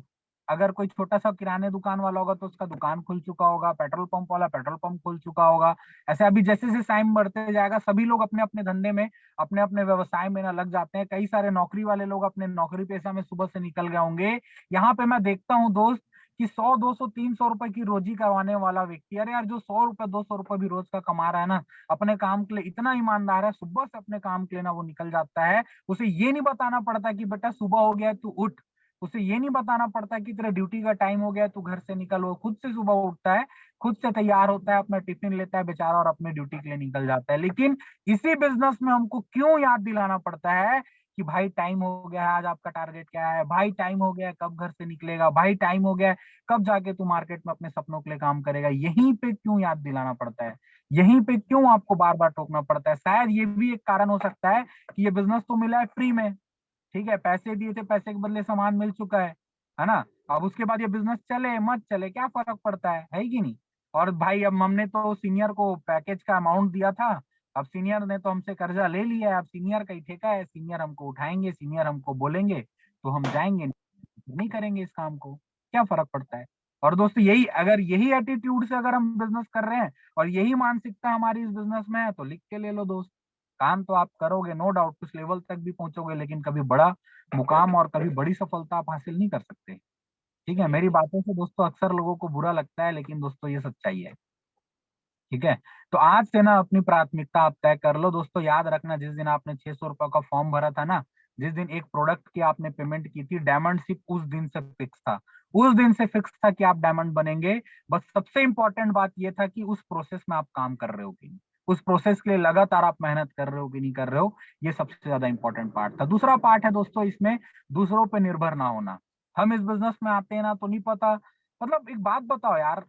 अगर कोई छोटा सा किराने दुकान वाला होगा तो उसका दुकान खुल चुका होगा, पेट्रोल पंप वाला पेट्रोल पंप खुल चुका होगा। ऐसे अभी जैसे जैसे टाइम बढ़ते जाएगा, सभी लोग अपने अपने धंधे में, अपने अपने व्यवसाय में ना लग जाते हैं। कई सारे नौकरी वाले लोग अपने नौकरी पेशा में सुबह से निकल गए होंगे। यहाँ पे मैं देखता हूँ दोस्त कि 100, 200, 300 रुपए की रोजी करवाने वाला व्यक्ति, अरे यार, जो 100 रुपए 200 रुपए भी रोज का कमा रहा है ना, अपने काम के लिए इतना ईमानदार है, सुबह से अपने काम के लिए ना वो निकल जाता है। उसे ये नहीं बताना पड़ता कि बेटा सुबह हो गया तू उठ, उसे ये नहीं बताना पड़ता कि तेरे ड्यूटी का टाइम हो गया तू घर से निकल। वो खुद से सुबह उठता है, खुद से तैयार होता है, अपना टिफिन लेता है बेचारा, और अपने ड्यूटी के लिए निकल जाता है। लेकिन इसी बिजनेस में हमको क्यों याद दिलाना पड़ता है कि भाई टाइम हो गया है, आज आपका टारगेट क्या है, भाई टाइम हो गया है, कब घर से निकलेगा, भाई टाइम हो गया है, कब जाके तू मार्केट में अपने सपनों के लिए काम करेगा? यहीं पे क्यों याद दिलाना पड़ता है? यहीं पे क्यों आपको बार बार टोकना पड़ता है? शायद ये भी एक कारण हो सकता है कि ये बिजनेस तो मिला है फ्री में, ठीक है, पैसे दिए थे, पैसे के बदले सामान मिल चुका है ना। अब उसके बाद ये बिजनेस चले मत चले क्या फर्क पड़ता है कि नहीं? और भाई अब हमने तो सीनियर को पैकेज का अमाउंट दिया था, अब सीनियर ने तो हमसे कर्जा ले लिया है, अब सीनियर का ही ठेका है, सीनियर हमको उठाएंगे, सीनियर हमको बोलेंगे तो हम जाएंगे, नहीं करेंगे इस काम को, क्या फर्क पड़ता है? और दोस्तों यही एटीट्यूड से अगर हम बिजनेस कर रहे हैं और यही मानसिकता हमारी इस बिजनेस में है तो लिख के ले लो दोस्त, काम तो आप करोगे नो डाउट, कुछ लेवल तक भी पहुंचोगे, लेकिन कभी बड़ा मुकाम और कभी बड़ी सफलता आप हासिल नहीं कर सकते। ठीक है, मेरी बातों से दोस्तों अक्सर लोगों को बुरा लगता है, लेकिन दोस्तों ये सच्चाई है। ठीक है, तो आज से ना अपनी प्राथमिकता आप तय कर लो दोस्तों। याद रखना, जिस दिन आपने 600 रुपए का फॉर्म भरा था ना, जिस दिन एक प्रोडक्ट की आपने पेमेंट की थी, डायमंड शिप उस दिन से फिक्स था, उस दिन से फिक्स था कि आप डायमंड बनेंगे। बस सबसे इंपॉर्टेंट बात ये था कि उस प्रोसेस में आप काम कर रहे हो कि नहीं, उस प्रोसेस के लिए लगातार आप मेहनत कर रहे हो कि नहीं कर रहे हो, ये सबसे ज्यादा इंपॉर्टेंट पार्ट था। दूसरा पार्ट है दोस्तों इसमें दूसरों पे निर्भर ना होना। हम इस बिजनेस में आते हैं ना तो नहीं पता, मतलब एक बात बताओ यार,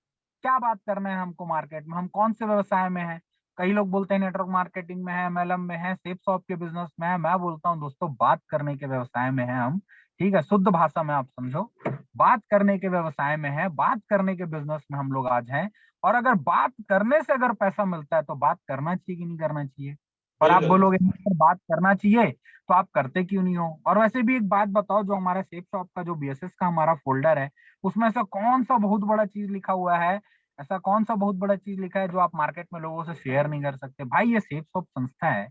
क्या बात करना है हमको मार्केट में, हम कौन से व्यवसाय में हैं? कई लोग बोलते हैं नेटवर्क मार्केटिंग में है, एमएलएम में है, सेप शॉप के बिजनेस में है। मैं बोलता हूँ दोस्तों बात करने के व्यवसाय में है हम। ठीक है, शुद्ध भाषा में आप समझो, बात करने के व्यवसाय में है, बात करने के बिजनेस में हम लोग आज हैं। और अगर बात करने से अगर पैसा मिलता है तो बात करना चाहिए कि नहीं करना चाहिए? और आप बोलोगे नहीं सर बात करना चाहिए, तो आप करते क्यों नहीं हो? और वैसे भी एक बात बताओ, जो हमारा सेप शॉप का जो बीएसएस का हमारा फोल्डर है, उसमें ऐसा कौन सा बहुत बड़ा चीज लिखा हुआ है, ऐसा कौन सा बहुत बड़ा चीज लिखा है जो आप मार्केट में लोगों से शेयर नहीं कर सकते? भाई ये सेफ शॉप संस्था है,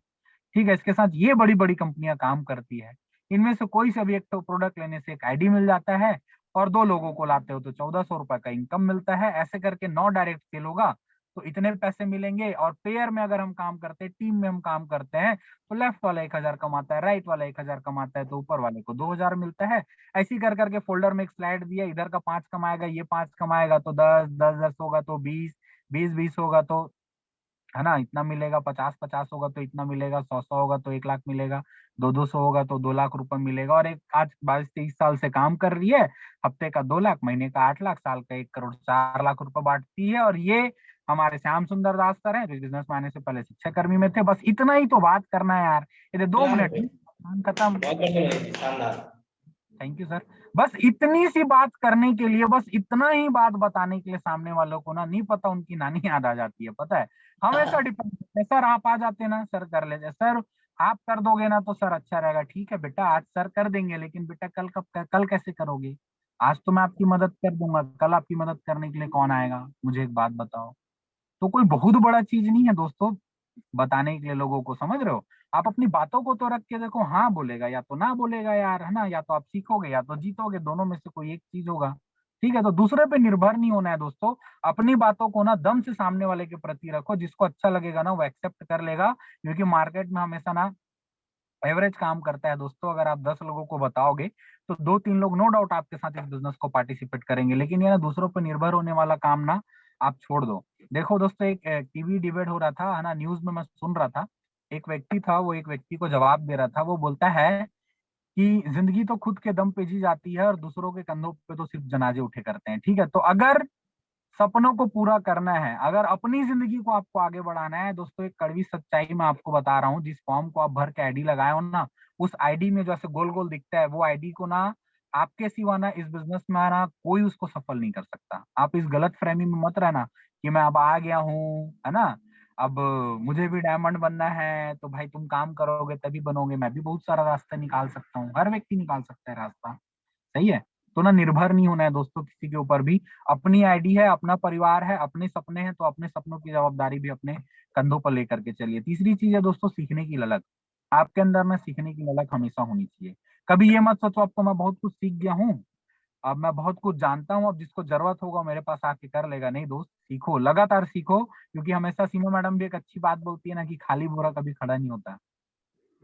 ठीक है, इसके साथ ये बड़ी बड़ी कंपनियां काम करती है। इनमें से कोई सा भी एक तो प्रोडक्ट लेने से एक आईडी मिल जाता है, और 2 लोगों को लाते हो तो 1400 रुपए का इनकम मिलता है। ऐसे करके 9 डायरेक्ट सेल होगा तो इतने पैसे मिलेंगे। और पेयर में अगर हम काम करते हैं, टीम में हम काम करते हैं, तो लेफ्ट वाला 1000 कमाता है, राइट वाला 1000 कमाता है, तो ऊपर वाले को 2000 मिलता है। ऐसे ही कर करके फोल्डर में एक स्लाइड दिया, इधर का 5 कमाएगा, ये 5 कमाएगा तो 10, 10 10 होगा तो 20, 20 20 होगा तो, है ना, इतना मिलेगा। 50 50 होगा तो इतना मिलेगा, 100 100 होगा तो 1 लाख मिलेगा, 2 200 होगा तो 2 लाख रुपए मिलेगा। और एक आज 22-23 साल से काम कर रही है, हफ्ते का 2 लाख, महीने का 8 लाख, साल का 1 करोड़, 4 लाख रुपए बांटती है। और ये हमारे श्याम सुंदर दास सर हैं, जो बिजनेस में आने से पहले शिक्षा कर्मी में थे। बस इतना ही तो बात करना है यार, ये 2 मिनट खत्म। Thank you sir. बस इतनी सी बात करने के लिए, बस इतना ही बात बताने के लिए सामने वालों को ना नहीं पता उनकी नानी याद आ जाती है, पता है, हमेशा डिपेंड करते हैं। सर आप आ जाते ना, सर कर लेते, सर आप कर दोगे ना तो सर अच्छा रहेगा। ठीक है बेटा, आज सर कर देंगे, लेकिन बेटा कल कैसे करोगे? आज तो मैं आपकी मदद कर दूंगा, कल आपकी मदद करने के लिए कौन आएगा? मुझे एक बात बताओ। तो कोई बहुत बड़ा चीज नहीं है दोस्तों बताने के लिए लोगों को, समझ रहे हो? आप अपनी बातों को तो रख के देखो, हाँ बोलेगा या तो ना बोलेगा यार, है ना, या तो आप सीखोगे या तो जीतोगे, दोनों में से कोई एक चीज होगा। ठीक है, तो दूसरे पे निर्भर नहीं होना है दोस्तों। अपनी बातों को ना दम से सामने वाले के प्रति रखो, जिसको अच्छा लगेगा ना वो एक्सेप्ट कर लेगा। क्योंकि मार्केट में हमेशा ना एवरेज काम करता है दोस्तों। अगर आप 10 लोगों को बताओगे तो 2-3 लोग नो डाउट आपके साथ इस बिजनेस को पार्टिसिपेट करेंगे, लेकिन ये ना दूसरों पर निर्भर होने वाला काम ना आप छोड़ दो। देखो दोस्तों, एक टीवी डिबेट हो रहा था, है ना, न्यूज में मैं सुन रहा था। एक व्यक्ति था, वो एक व्यक्ति को जवाब दे रहा था। वो बोलता है कि जिंदगी तो खुद के दम पे जी जाती है और दूसरों के कंधों पे तो सिर्फ जनाजे उठे करते हैं। ठीक है, तो अगर सपनों को पूरा करना है, अगर अपनी जिंदगी को आपको आगे बढ़ाना है दोस्तों, एक कड़वी सच्चाई मैं आपको बता रहा हूँ। जिस फॉर्म को आप भर के आईडी लगाए हो ना, उस आईडी में जो ऐसे गोल गोल दिखता है, वो आईडी को ना आपके सिवा ना इस बिजनेस में आना कोई उसको सफल नहीं कर सकता। आप इस गलत फहमी में मत रहना कि मैं अब आ गया हूँ, है ना, अब मुझे भी डायमंड बनना है। तो भाई तुम काम करोगे तभी बनोगे, मैं भी बहुत सारा रास्ता निकाल सकता हूँ, हर व्यक्ति निकाल सकता है रास्ता, सही है। तो ना निर्भर नहीं होना है दोस्तों किसी के ऊपर भी। अपनी आईडी है, अपना परिवार है, अपने सपने हैं, तो अपने सपनों की जवाबदारी भी अपने कंधों पर लेकर के चलिए। तीसरी चीज है दोस्तों सीखने की ललक। आपके अंदर ना सीखने की ललक हमेशा होनी चाहिए। कभी ये मत सोचो अब तो मैं बहुत कुछ सीख गया हूँ, अब मैं बहुत कुछ जानता हूँ, अब जिसको जरूरत होगा मेरे पास आके कर लेगा। नहीं दोस्त, सीखो, लगातार सीखो। क्योंकि हमेशा सीमा मैडम भी एक अच्छी बात बोलती है ना कि खाली बोरा कभी खड़ा नहीं होता,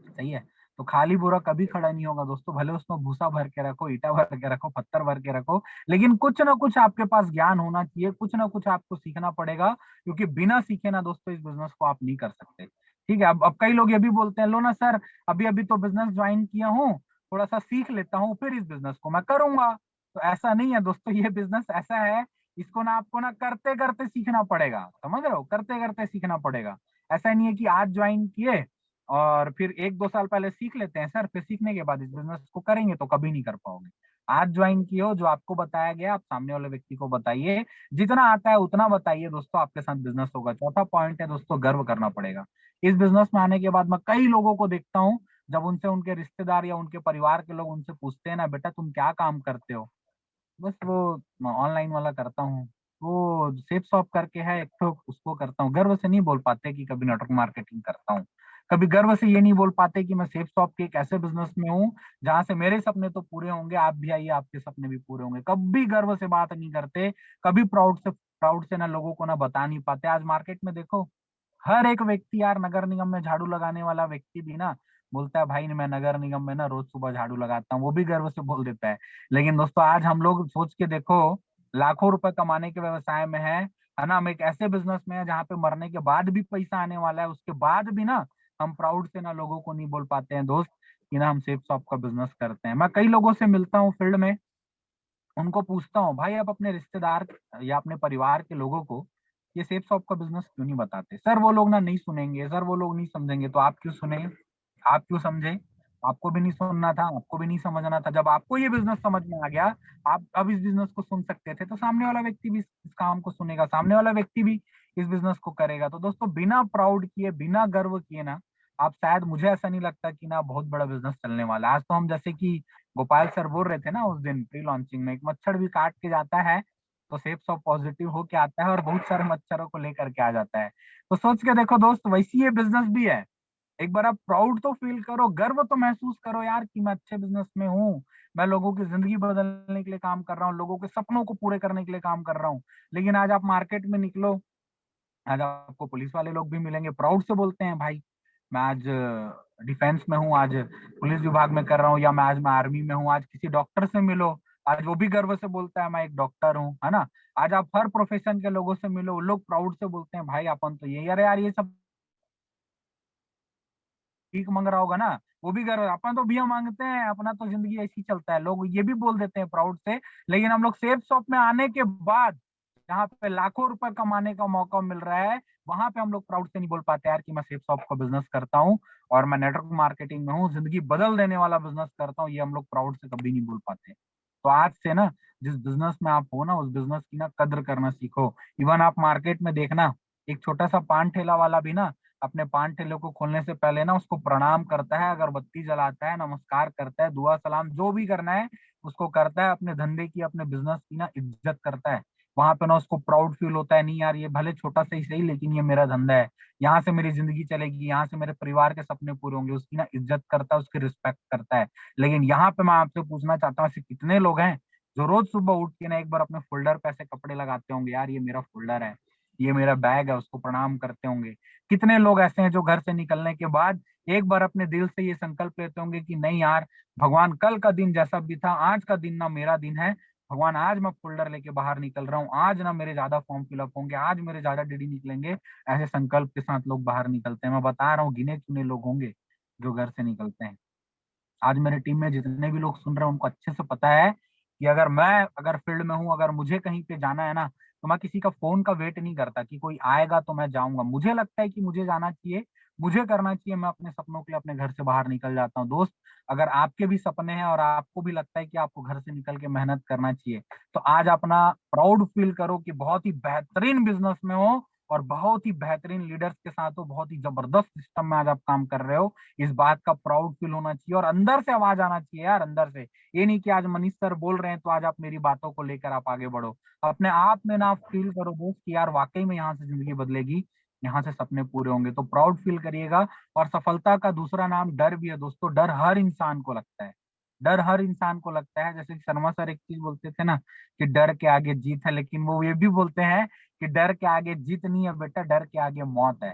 सही है। तो खाली बोरा कभी खड़ा नहीं होगा दोस्तों, भले उसमें भूसा भर के रखो, ईटा भर के रखो, पत्थर भर के रखो, लेकिन कुछ ना कुछ आपके पास ज्ञान होना चाहिए, कुछ ना कुछ आपको सीखना पड़ेगा। क्योंकि बिना सीखे ना दोस्तों इस बिजनेस को आप नहीं कर सकते। ठीक है, अब कई लोग ये भी बोलते हैं, लो ना सर अभी अभी तो बिजनेस ज्वाइन किया हूँ, थोड़ा सा सीख लेता हूँ फिर इस बिजनेस को मैं करूंगा। तो ऐसा नहीं है दोस्तों, ये बिजनेस ऐसा है इसको ना आपको ना करते करते सीखना पड़ेगा, समझ रहे हो, करते करते सीखना पड़ेगा। ऐसा नहीं है कि आज ज्वाइन किए और फिर 1-2 साल पहले सीख लेते हैं सर, फिर सीखने के बाद इस बिजनेस को करेंगे तो कभी नहीं कर पाओगे। आज ज्वाइन किए हो, जो आपको बताया गया आप सामने वाले व्यक्ति को बताइए, जितना आता है उतना बताइए दोस्तों, आपके साथ बिजनेस होगा। चौथा पॉइंट है दोस्तों, गर्व करना पड़ेगा। इस बिजनेस में आने के बाद मैं कई लोगों को देखता हूँ, जब उनसे उनके रिश्तेदार या उनके परिवार के लोग उनसे पूछते हैं ना, बेटा तुम क्या काम करते हो, बस वो ऑनलाइन वाला करता हूँ, वो सेफ शॉप करके है एक तो, उसको करता हूँ। गर्व से नहीं बोल पाते कि कभी नेटवर्क मार्केटिंग करता हूँ, कभी गर्व से ये नहीं बोल पाते कि मैं सेफ शॉप के एक ऐसे बिजनेस में हूँ जहां से मेरे सपने तो पूरे होंगे, आप भी आइए आपके सपने भी पूरे होंगे। कभी गर्व से बात नहीं करते, कभी प्राउड से ना लोगों को ना बता नहीं पाते। आज मार्केट में देखो, हर एक व्यक्ति यार, नगर निगम में झाड़ू लगाने वाला व्यक्ति भी ना बोलता है भाई मैं नगर निगम में ना रोज सुबह झाड़ू लगाता हूँ, वो भी गर्व से बोल देता है। लेकिन दोस्तों आज हम लोग सोच के देखो, लाखों रुपए कमाने के व्यवसाय में है ना, हम एक ऐसे बिजनेस में है जहाँ पे मरने के बाद भी पैसा आने वाला है, उसके बाद भी ना हम प्राउड से ना लोगों को नहीं बोल पाते हैं दोस्त कि ना हम सेफ शॉप का बिजनेस करते हैं। मैं कई लोगों से मिलता हूँ फील्ड में, उनको पूछता हूँ भाई आप अपने रिश्तेदार या अपने परिवार के लोगों को ये सेफ शॉप का बिजनेस क्यों नहीं बताते? सर वो लोग ना नहीं सुनेंगे, सर वो लोग नहीं समझेंगे। तो आप क्यों सुने, आप क्यों समझे? आपको भी नहीं सुनना था, आपको भी नहीं समझना था। जब आपको ये बिजनेस समझ में आ गया, आप अब इस बिजनेस को सुन सकते थे, तो सामने वाला व्यक्ति भी इस काम को सुनेगा, सामने वाला व्यक्ति भी इस बिजनेस को करेगा। तो दोस्तों बिना प्राउड किए, बिना गर्व किए ना, आप शायद, मुझे ऐसा नहीं लगता कि ना बहुत बड़ा बिजनेस चलने वाला है। आज तो हम जैसे कि गोपाल सर बोल रहे थे ना उस दिन प्री लॉन्चिंग में, एक मच्छर भी काट के जाता है तो सेफ शॉप पॉजिटिव होके आता है और बहुत सारे मच्छरों को लेकर के आ जाता है। तो सोच के देखो दोस्त, वैसी ये बिजनेस भी है। एक बार आप प्राउड तो फील करो, गर्व तो महसूस करो यार कि मैं अच्छे बिजनेस में हूँ, मैं लोगों की जिंदगी बदलने के लिए काम कर रहा हूँ, लोगों के सपनों को पूरे करने के लिए काम कर रहा हूँ। लेकिन आज आप मार्केट में निकलो, आज आपको पुलिस वाले लोग भी मिलेंगे, प्राउड से बोलते हैं भाई मैं आज डिफेंस में हूँ, आज पुलिस विभाग में कर रहा हूँ, या मैं आर्मी में हूँ। आज किसी डॉक्टर से मिलो, आज वो भी गर्व से बोलता है मैं एक डॉक्टर हूँ, है ना। आज आप हर प्रोफेशन के लोगों से मिलो, वो लोग प्राउड से बोलते हैं भाई अपन तो ये, अरे यार ये सब भीख मांग रहा होगा ना, वो भी गर्व, अपन तो भैया मांगते हैं, अपना तो जिंदगी ऐसी चलता है, लोग ये भी बोल देते हैं प्राउड से। लेकिन हम लोग सेफ शॉप में आने के बाद, जहाँ पे लाखों रुपए कमाने का मौका मिल रहा है, वहां पे हम लोग प्राउड से नहीं बोल पाते यार कि मैं सेफ शॉप का बिजनेस करता हूँ और मैं नेटवर्क मार्केटिंग में हूँ, जिंदगी बदल देने वाला बिजनेस करता हूँ। ये हम लोग प्राउड से कभी नहीं बोल पाते। तो आज से ना, जिस बिजनेस में आप हो ना, उस बिजनेस की ना कद्र करना सीखो। इवन आप मार्केट में देखना, एक छोटा सा पान ठेला वाला भी ना अपने पान ठेले को खोलने से पहले ना उसको प्रणाम करता है, अगरबत्ती जलाता है, नमस्कार करता है, दुआ सलाम जो भी करना है उसको करता है, अपने धंधे की, अपने बिजनेस की ना इज्जत करता है। वहां पे ना उसको प्राउड फील होता है, नहीं यार ये भले छोटा सा ही सही लेकिन ये मेरा धंधा है, यहाँ से मेरी जिंदगी चलेगी, यहाँ से मेरे परिवार के सपने पूरे होंगे, उसकी ना इज्जत करता है, उसकी रिस्पेक्ट करता है। लेकिन यहाँ पे मैं आपसे पूछना चाहता हूँ, ऐसे कितने लोग हैं जो रोज सुबह उठ के ना एक बार अपने फोल्डर पे ऐसे कपड़े लगाते होंगे, यार ये मेरा फोल्डर है, ये मेरा बैग है, उसको प्रणाम करते होंगे। कितने लोग ऐसे हैं जो घर से निकलने के बाद एक बार अपने दिल से ये संकल्प लेते होंगे कि नहीं यार, भगवान कल का दिन जैसा भी था, आज का दिन ना मेरा दिन है, भगवान आज मैं फोल्डर लेके बाहर निकल रहा हूँ, आज ना मेरे ज्यादा फॉर्म फिलअप होंगे, आज मेरे ज्यादा डीडी निकलेंगे। ऐसे संकल्प के साथ लोग बाहर निकलते हैं। मैं बता रहा हूँ, गिने चुने लोग होंगे जो घर से निकलते हैं। आज मेरे टीम में जितने भी लोग सुन रहे हैं उनको अच्छे से पता है कि अगर फील्ड में हूँ, अगर मुझे कहीं पे जाना है ना, तो मैं किसी का फोन का वेट नहीं करता कि कोई आएगा तो मैं जाऊंगा। मुझे लगता है कि मुझे जाना चाहिए, मुझे करना चाहिए, मैं अपने सपनों के लिए अपने घर से बाहर निकल जाता हूँ। दोस्त, अगर आपके भी सपने हैं और आपको भी लगता है कि आपको घर से निकल के मेहनत करना चाहिए, तो आज अपना प्राउड फील करो कि बहुत ही बेहतरीन बिजनेस में हो और बहुत ही बेहतरीन लीडर्स के साथ हो, बहुत ही जबरदस्त सिस्टम में आज आप काम कर रहे हो। इस बात का प्राउड फील होना चाहिए और अंदर से आवाज आना चाहिए यार, अंदर से। ये नहीं कि आज मनीष सर बोल रहे हैं तो आज आप मेरी बातों को लेकर आप आगे बढ़ो। अपने आप में ना आप फील करो दोस्त कि यार वाकई में यहाँ से जिंदगी बदलेगी, यहाँ से सपने पूरे होंगे। तो प्राउड फील करिएगा। और सफलता का दूसरा नाम डर भी है दोस्तों। डर हर इंसान को लगता है, डर हर इंसान को लगता है। जैसे कि शर्मा सर एक चीज बोलते थे ना कि डर के आगे जीत है, लेकिन वो ये भी बोलते हैं कि डर के आगे जीत नहीं है बेटा, डर के आगे मौत है।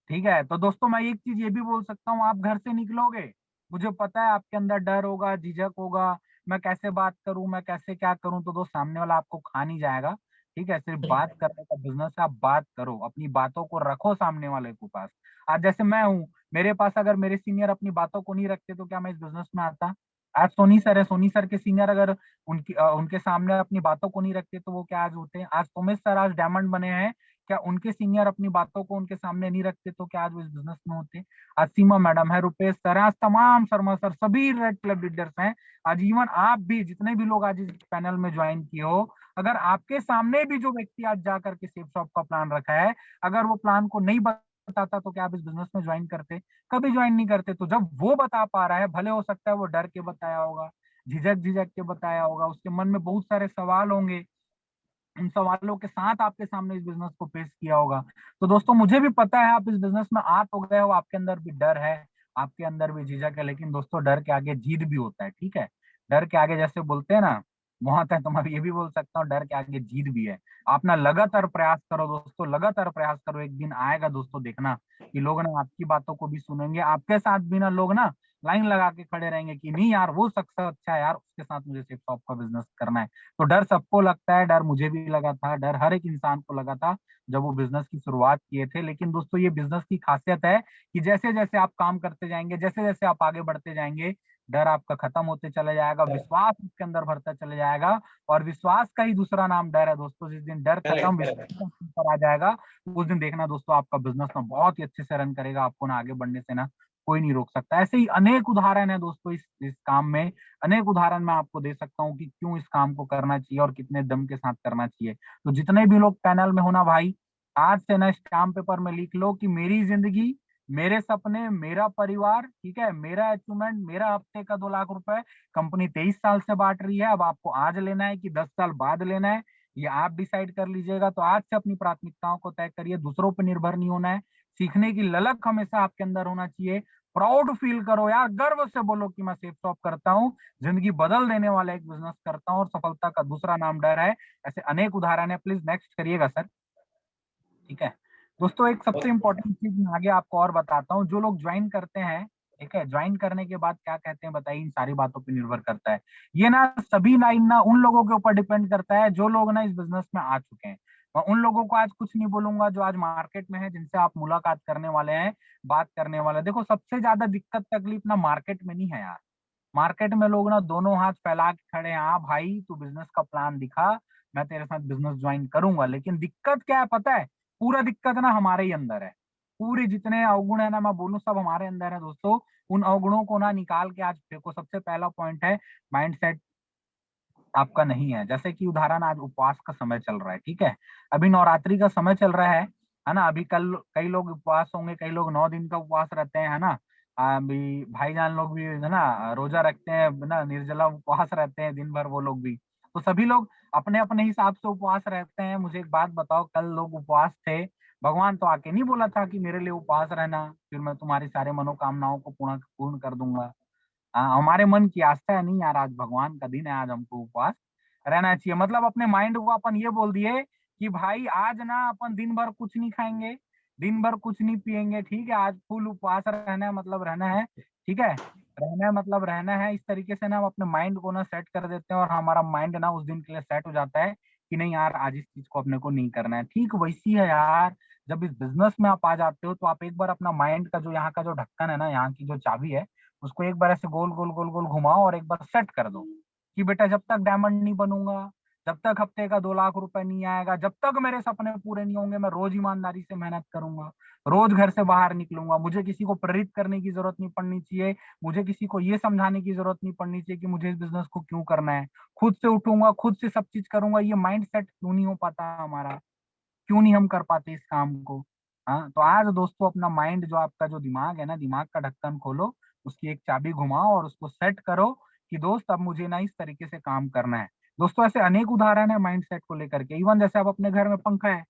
ठीक है, तो दोस्तों मैं एक चीज ये भी बोल सकता हूँ, आप घर से निकलोगे, मुझे पता है आपके अंदर डर होगा, झिझक होगा, मैं कैसे बात करूं, मैं कैसे क्या करूं, तो दोस्त सामने वाला आपको खा नहीं जाएगा। ठीक है, सिर्फ बात करने का बिजनेस है, आप बात करो, अपनी बातों को रखो सामने वाले के पास। आज जैसे मैं हूँ, मेरे पास अगर मेरे सीनियर अपनी बातों को नहीं रखते तो क्या मैं इस बिजनेस में आता? आज सोनी सर है, सोनी सर के सीनियर अगर उनके सामने अपनी बातों को नहीं रखते तो वो क्या आज होते हैं? आज सुमित सर आज डायमंड बने हैं, क्या उनके सीनियर अपनी बातों को उनके सामने नहीं रखते तो क्या आज वो इस बिजनेस में होते? आज सीमा मैडम है, रुपेश सर है, आज तमाम शर्मा सर, सभी रेड क्लब लीडर्स हैं। आज इवन आप भी, जितने भी लोग आज इस पैनल में ज्वाइन किए हो, अगर आपके सामने भी जो व्यक्ति आज जा करके सेफ शॉप का प्लान रखा है, अगर वो प्लान को नहीं बताता तो क्या आप इस बिजनेस में ज्वाइन करते? कभी ज्वाइन नहीं करते। तो जब वो बता पा रहा है, भले हो सकता है वो डर के बताया होगा, झिझक झिझक के बताया होगा, उसके मन में बहुत सारे सवाल होंगे, उन सवालों के साथ आपके सामने इस बिजनेस को पेश किया होगा। तो दोस्तों मुझे भी पता है आप इस बिजनेस में आ तो गए हो, आपके अंदर भी डर है, आपके अंदर भी झिझक है, लेकिन दोस्तों डर के आगे जीत भी होता है, ठीक है? डर के आगे जैसे बोलते हैं ना, बहुत है, तो मैं ये भी बोल सकता हूँ डर के आगे जीत भी है। आप ना लगातार प्रयास करो दोस्तों, लगातार प्रयास करो, एक दिन आएगा दोस्तों, देखना कि लोग ना आपकी बातों को भी सुनेंगे, आपके साथ भी ना लोग ना लाइन लगा के खड़े रहेंगे कि नहीं यार वो शख्स अच्छा है यार, उसके साथ मुझे सेफ शॉप का बिजनेस करना है। तो डर सबको लगता है, डर मुझे भी लगा था, डर हर एक इंसान को लगा था जब वो बिजनेस की शुरुआत किए थे। लेकिन दोस्तों ये बिजनेस की खासियत है कि जैसे जैसे आप काम करते जाएंगे, जैसे जैसे आप आगे बढ़ते जाएंगे, डर आपका खत्म होते चला जाएगा, विश्वास उसके अंदर भरता चला जाएगा, और विश्वास का ही दूसरा नाम डर है दोस्तों। जिस दिन डर खत्म विश्वास पर आ जाएगा, उस दिन देखना दोस्तों आपका बिजनेस ना बहुत ही अच्छे से रन करेगा, आपको ना आगे बढ़ने से ना कोई नहीं रोक सकता। ऐसे ही अनेक उदाहरण है दोस्तों इस काम में, अनेक उदाहरण मैं आपको दे सकता हूँ कि क्यों इस काम को करना चाहिए और कितने दम के साथ करना चाहिए। तो जितने भी लोग पैनल में हो ना भाई, आज से ना स्टाम्प पेपर में लिख लो कि मेरी जिंदगी, मेरे सपने, मेरा परिवार, ठीक है, मेरा अचीवमेंट, मेरा हफ्ते का 2 लाख रुपए कंपनी 23 साल से बांट रही है। अब आपको आज लेना है कि 10 साल बाद लेना है, ये आप डिसाइड कर लीजिएगा। तो आज से अपनी प्राथमिकताओं को तय करिए, दूसरों पर निर्भर नहीं होना है, सीखने की ललक हमेशा आपके अंदर होना चाहिए। प्राउड फील करो यार, गर्व से बोलो कि मैं सेफ शॉप करता हूँ, जिंदगी बदल देने वाला एक बिजनेस करता हूँ, और सफलता का दूसरा नाम डर है। ऐसे अनेक उदाहरण है, प्लीज नेक्स्ट करिएगा सर। ठीक है दोस्तों, एक सबसे इंपॉर्टेंट चीज मैं आगे आपको और बताता हूँ, जो लोग ज्वाइन करते हैं, ठीक है, ज्वाइन करने के बाद क्या कहते हैं बताइए, इन सारी बातों पे निर्भर करता है। ये ना सभी लाइन ना उन लोगों के ऊपर डिपेंड करता है जो लोग ना इस बिजनेस में आ चुके हैं। मैं उन लोगों को आज कुछ नहीं बोलूंगा जो आज मार्केट में है, जिनसे आप मुलाकात करने वाले हैं, बात करने वाले। देखो सबसे ज्यादा दिक्कत तकलीफ ना मार्केट में नहीं है यार, मार्केट में लोग ना दोनों हाथ फैला के खड़े हैं, हाँ भाई तू बिजनेस का प्लान दिखा, मैं तेरे साथ बिजनेस ज्वाइन करूंगा। लेकिन दिक्कत क्या है पता है? पूरा दिक्कत ना हमारे ही अंदर है, पूरे जितने अवगुण है ना मैं बोलूं सब हमारे अंदर है दोस्तों। उन अवगुणों को ना निकाल के आज देखो, सबसे पहला पॉइंट है माइंडसेट आपका नहीं है। जैसे कि उदाहरण, आज उपवास का समय चल रहा है, ठीक है, अभी नवरात्रि का समय चल रहा है ना, अभी कल कई लोग उपवास होंगे, कई लोग 9 दिन का उपवास रहते हैं, है ना, अभी भाईजान लोग भी है ना रोजा रखते हैं ना, निर्जला उपवास रहते हैं दिन भर वो लोग भी। तो सभी लोग अपने अपने हिसाब से उपवास रहते हैं। मुझे एक बात बताओ, कल लोग उपवास थे, भगवान तो आके नहीं बोला था कि मेरे लिए उपवास रहना, फिर मैं तुम्हारी सारे मनोकामनाओं को पूर्ण कर दूंगा। हमारे मन की आस्था है, नहीं यार आज भगवान का दिन है, आज हमको उपवास रहना चाहिए। मतलब अपने माइंड को अपन ये बोल दिए कि भाई आज ना अपन दिन भर कुछ नहीं खाएंगे, दिन भर कुछ नहीं पिएंगे, ठीक है, आज फुल उपवास रहना है, मतलब रहना है, ठीक है, रहना है मतलब रहना है। इस तरीके से ना हम अपने माइंड को ना सेट कर देते हैं, और हमारा माइंड ना उस दिन के लिए सेट हो जाता है कि नहीं यार आज इस चीज को अपने को नहीं करना है। ठीक वैसी है यार, जब इस बिजनेस में आप आ जाते हो तो आप एक बार अपना माइंड का जो यहाँ का जो ढक्कन है ना, यहाँ की जो चाबी है, उसको एक बार ऐसे गोल गोल गोल गोल घुमाओ और एक बार सेट कर दो कि बेटा जब तक डायमंड नहीं बनूंगा, जब तक हफ्ते का 2 लाख रुपए नहीं आएगा, जब तक मेरे सपने पूरे नहीं होंगे, मैं रोज ईमानदारी से मेहनत करूंगा, रोज घर से बाहर निकलूंगा, मुझे किसी को प्रेरित करने की जरूरत नहीं पड़नी चाहिए, मुझे किसी को ये समझाने की जरूरत नहीं पड़नी चाहिए कि मुझे इस बिजनेस को क्यों करना है। खुद से उठूंगा, खुद से सब चीज करूंगा। ये माइंड सेट क्यों नहीं हो पाता हमारा, क्यों नहीं हम कर पाते इस काम को? हाँ, तो आज दोस्तों अपना माइंड, जो आपका जो दिमाग है ना, दिमाग का ढक्कन खोलो, उसकी एक चाबी घुमाओ और उसको सेट करो कि दोस्त अब मुझे ना इस तरीके से काम करना है। दोस्तों ऐसे अनेक उदाहरण है माइंड सेट को लेकर के। इवन जैसे अब अपने घर में पंखा है,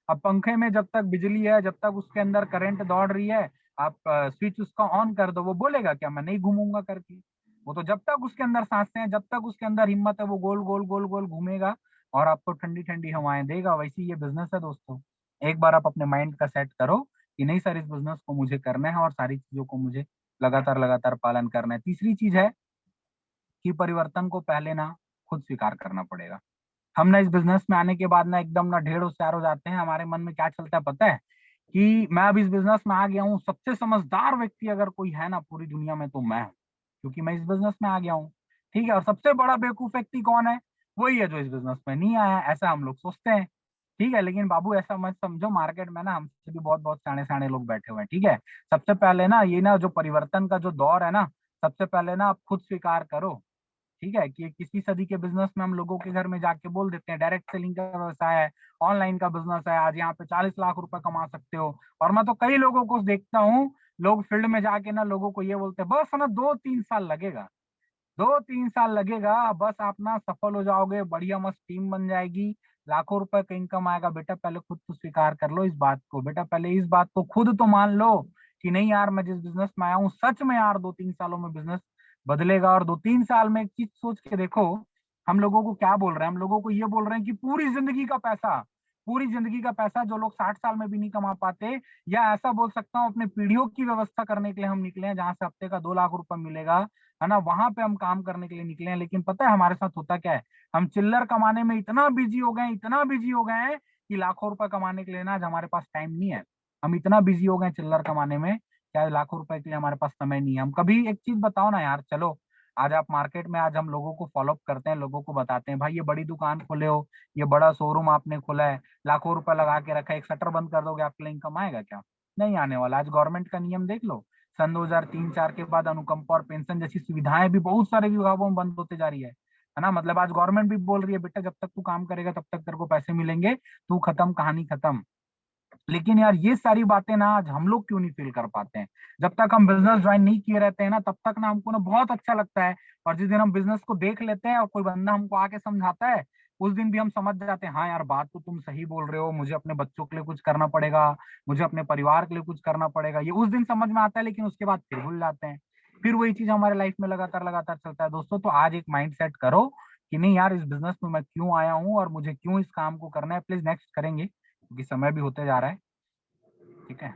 अब पंखे में जब तक बिजली है, जब तक उसके अंदर करंट दौड़ रही है, आप स्विच उसका ऑन कर दो, वो बोलेगा क्या मैं नहीं घूमूंगा करके? वो तो जब तक उसके अंदर सांसें हैं, जब तक उसके अंदर हिम्मत है, वो गोल गोल गोल गोल घूमेगा और आपको ठंडी ठंडी हवाएं देगा। वैसे ही ये बिजनेस है दोस्तों, एक बार आप अपने माइंड का सेट करो कि नहीं सर इस बिजनेस को मुझे करना है और सारी चीजों को मुझे लगातार लगातार पालन करना है। तीसरी चीज है कि परिवर्तन को पहले ना खुद स्वीकार करना पड़ेगा। हम ना इस बिजनेस में आने के बाद ना एकदम ना ढेर होशियार हो जाते हैं, हमारे मन में क्या चलता है पता है? कि मैं अब इस बिजनेस में आ गया हूँ, सबसे समझदार व्यक्ति अगर कोई है ना पूरी दुनिया में तो मैं हूँ, क्योंकि मैं इस बिजनेस में आ गया हूँ। ठीक है। और सबसे बड़ा बेवकूफ व्यक्ति कौन है? वही है जो इस बिजनेस में नहीं आया, ऐसा हम लोग सोचते हैं। ठीक है, लेकिन बाबू ऐसा मत समझो, मार्केट में ना हमसे भी बहुत बहुत सारे सारे लोग बैठे हुए हैं। ठीक है, सबसे पहले ना ये ना जो परिवर्तन का जो दौर है ना, सबसे पहले ना आप खुद स्वीकार करो। ठीक है, कि 21वीं सदी के बिजनेस में हम लोगों के घर में जाके बोल देते हैं डायरेक्ट सेलिंग का व्यवसाय है, ऑनलाइन का बिजनेस है, आज यहाँ पे 40 लाख रुपए कमा सकते हो। और मैं तो कई लोगों को देखता हूँ, लोग फील्ड में जाके ना लोगों को ये बोलते हैं बस ना 2-3 साल लगेगा, 2-3 साल लगेगा, बस आप ना सफल हो जाओगे, बढ़िया मस्त टीम बन जाएगी, लाखों रुपए का इनकम आएगा। बेटा पहले खुद तो स्वीकार कर लो इस बात को, बेटा पहले इस बात को खुद तो मान लो कि नहीं यार, मैं जिस बिजनेस में आया हूँ सच में यार 2-3 सालों में बिजनेस बदलेगा। और 2-3 साल में एक चीज सोच के देखो, हम लोगों को क्या बोल रहे हैं, हम लोगों को ये बोल रहे हैं कि पूरी जिंदगी का पैसा, पूरी जिंदगी का पैसा जो लोग 60 साल में भी नहीं कमा पाते, या ऐसा बोल सकता हूँ अपने पीढ़ियों की व्यवस्था करने के लिए हम निकले हैं, जहां से हफ्ते का 2 लाख रुपए मिलेगा, है ना, वहां पे हम काम करने के लिए निकले हैं। लेकिन पता है हमारे साथ होता क्या है, हम चिल्लर कमाने में इतना बिजी हो गए हैं, इतना बिजी हो गए हैं कि लाखों रुपए कमाने के लिए ना आज हमारे पास टाइम नहीं है। हम इतना बिजी हो गए हैं चिल्लर कमाने में कि आज लाखों रुपए के लिए हमारे पास समय नहीं है। हम कभी एक चीज बताओ ना यार, चलो आज आप मार्केट में, आज हम लोगों को फॉलोअप करते हैं, लोगों को बताते हैं भाई ये बड़ी दुकान खोले हो, ये बड़ा शोरूम आपने खोला है, लाखों रुपए लगा के रखा है, एक शटर बंद कर दोगे आपके लिए इनकम आएगा क्या? नहीं आने वाला। आज गवर्नमेंट का नियम देख लो, सन 2003-4 के बाद अनुकंपा और पेंशन जैसी सुविधाएं भी बहुत सारे विभागों में बंद होते जा रही है ना। मतलब आज गवर्नमेंट भी बोल रही है बेटा जब तक तू काम करेगा तब तक तेरे को पैसे मिलेंगे, तू खत्म कहानी खत्म। लेकिन यार ये सारी बातें ना आज हम लोग क्यों नहीं फील कर पाते हैं? जब तक हम बिजनेस ज्वाइन नहीं किए रहते हैं ना, तब तक ना हमको ना बहुत अच्छा लगता है, और जिस दिन हम बिजनेस को देख लेते हैं और कोई बंदा हमको आके समझाता है, उस दिन भी हम समझ जाते हैं हाँ यार बात तो तुम सही बोल रहे हो, मुझे अपने बच्चों के लिए कुछ करना पड़ेगा, मुझे अपने परिवार के लिए कुछ करना पड़ेगा, ये उस दिन समझ में आता है। लेकिन उसके बाद फिर भूल जाते हैं, फिर वही चीज हमारे लाइफ में लगातार लगातार चलता है। दोस्तों तो आज एक माइंड सेट करो कि नहीं यार, इस बिजनेस में मैं क्यों आया हूँ और मुझे क्यों इस काम को करना है। प्लीज नेक्स्ट करेंगे क्योंकि समय भी होते जा रहा है। ठीक है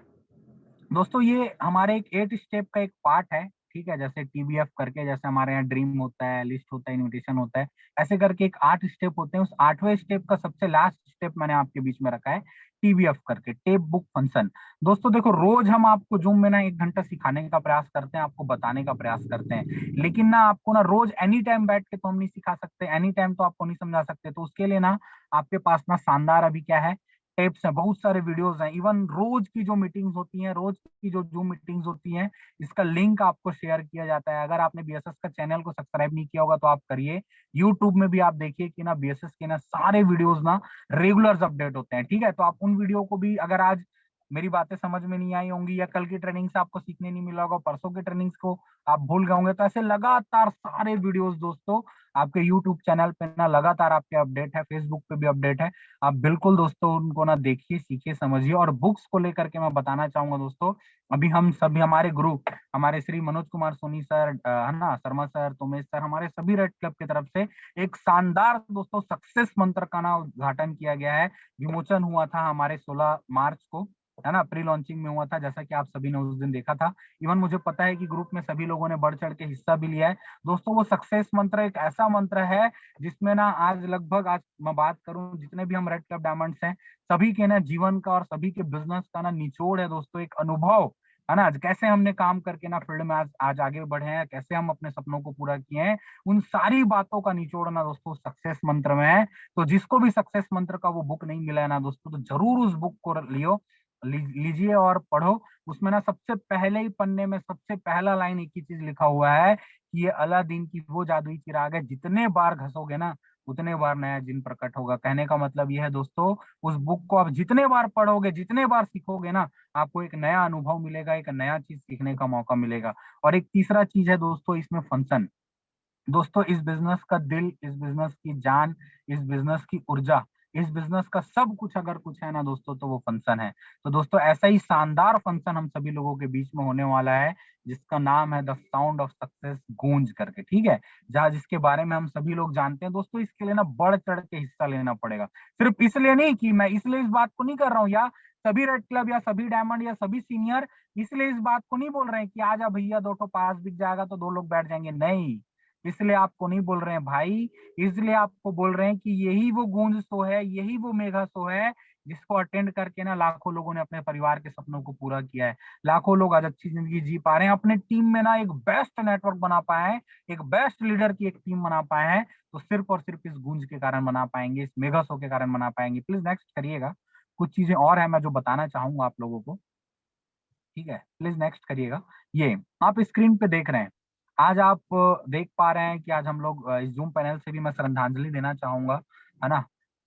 दोस्तों, ये हमारे एक 8 स्टेप का एक पार्ट है। ठीक है, जैसे TBF करके, जैसे हमारे यहाँ ड्रीम होता है, लिस्ट होता है, इनविटेशन होता है, ऐसे करके एक 8 स्टेप होते हैं। उस 8वें स्टेप का सबसे लास्ट स्टेप मैंने आपके बीच में रखा है, TBF करके, टेप बुक फंक्शन। दोस्तों देखो, रोज हम आपको जूम में ना 1 घंटा सिखाने का प्रयास करते हैं, आपको बताने का प्रयास करते हैं, लेकिन ना आपको ना रोज एनी टाइम बैठ के तो हम नहीं सिखा सकते, एनी टाइम तो आपको नहीं समझा सकते। तो उसके लिए ना आपके पास ना शानदार अभी क्या है, टेप्स हैं, बहुत सारे वीडियोस हैं, इवन रोज की जो मीटिंग्स होती हैं, रोज की जो जूम मीटिंग्स होती हैं, इसका लिंक आपको शेयर किया जाता है। अगर आपने BSS का चैनल को सब्सक्राइब नहीं किया होगा तो आप करिए। यूट्यूब में भी आप देखिए कि ना BSS के ना सारे वीडियोस ना रेगुलर अपडेट होते हैं। ठीक है, तो आप उन वीडियो को भी, अगर आज मेरी बातें समझ में नहीं आई होंगी, या कल की ट्रेनिंग से आपको सीखने नहीं मिला होगा, परसों की ट्रेनिंग्स को आप भूल गए होंगे, तो ऐसे लगातार सारे वीडियोस दोस्तों आपके यूट्यूब चैनल पे ना लगातार आपके अपडेट है, फेसबुक पे भी अपडेट है। आप बिल्कुल दोस्तों उनको ना देखिए, सीखिए, समझिए। और बुक्स को लेकर के मैं बताना चाहूंगा दोस्तों, अभी हम सभी, हमारे गुरु, हमारे श्री मनोज कुमार सोनी सर, है ना, शर्मा सर, तोमेश सर, हमारे सभी रेड क्लब की तरफ से एक शानदार दोस्तों सक्सेस मंत्र का ना उद्घाटन किया गया है, विमोचन हुआ था हमारे 16 मार्च को, है ना, प्री लॉन्चिंग में हुआ था, जैसा कि आप सभी ने उस दिन देखा था। इवन मुझे पता है कि ग्रुप में सभी लोगों ने बढ़ चढ़ के हिस्सा भी लिया है। दोस्तों वो सक्सेस मंत्र एक ऐसा मंत्र है जिसमें ना आज लगभग, आज मैं बात करूं, जितने भी हम रेड क्लब डायमंड्स हैं, सभी के ना जीवन का और सभी के बिजनेस का ना निचोड़ है दोस्तों, एक अनुभव, है ना, कैसे हमने काम करके ना फील्ड में आज आगे बढ़े हैं, कैसे हम अपने सपनों को पूरा किए हैं, उन सारी बातों का निचोड़ ना दोस्तों सक्सेस मंत्र में है। तो जिसको भी सक्सेस मंत्र का वो बुक नहीं मिला है ना दोस्तों, तो जरूर उस बुक को लीजिए और पढ़ो। उसमें ना सबसे पहले ही पन्ने में सबसे पहला लाइन एक ही चीज लिखा हुआ है कि ये अलादीन की वो जादुई चिराग है, जितने बार घसोगे ना उतने बार नया जिन प्रकट होगा। कहने का मतलब यह है दोस्तों, उस बुक को आप जितने बार पढ़ोगे, जितने बार सीखोगे ना, आपको एक नया अनुभव मिलेगा, एक नया चीज सीखने का मौका मिलेगा। और एक तीसरा चीज है दोस्तों इसमें फंक्शन। दोस्तों इस बिजनेस का दिल, इस बिजनेस की जान, इस बिजनेस की ऊर्जा, इस बिजनेस का सब कुछ अगर कुछ है ना दोस्तों, तो वो फंक्शन है। तो दोस्तों ऐसा ही शानदार फंक्शन हम सभी लोगों के बीच में होने वाला है, जिसका नाम है द साउंड ऑफ सक्सेस गूंज करके। ठीक है, जहाँ जिसके बारे में हम सभी लोग जानते हैं दोस्तों। इसके लिए ना बढ़ चढ़ के हिस्सा लेना पड़ेगा, सिर्फ इसलिए नहीं कि मैं इसलिए इस बात को नहीं कर रहा हूँ, या सभी रेड क्लब या सभी डायमंड या सभी सीनियर इसलिए इस बात को नहीं बोल रहे हैं कि आजा भैया 2 पास बिक जाएगा तो 2 लोग बैठ जाएंगे, नहीं, इसलिए आपको नहीं बोल रहे हैं भाई, इसलिए आपको बोल रहे हैं कि यही वो गूंज शो है, यही वो मेगा शो है जिसको अटेंड करके ना लाखों लोगों ने अपने परिवार के सपनों को पूरा किया है, लाखों लोग आज अच्छी जिंदगी जी पा रहे हैं, अपने टीम में ना एक बेस्ट नेटवर्क बना पाए हैं, एक बेस्ट लीडर की एक टीम बना पाए हैं, तो सिर्फ और सिर्फ इस गूंज के कारण बना पाएंगे, इस मेगा शो के कारण बना पाएंगे। प्लीज नेक्स्ट करिएगा, कुछ चीजें और है मैं जो बताना चाहूंगा आप लोगों को, ठीक है, प्लीज नेक्स्ट करिएगा। ये आप स्क्रीन पे देख रहे हैं, आज आप देख पा रहे हैं कि आज हम लोग इस जूम पैनल से भी मैं श्रद्धांजलि देना चाहूंगा, है ना,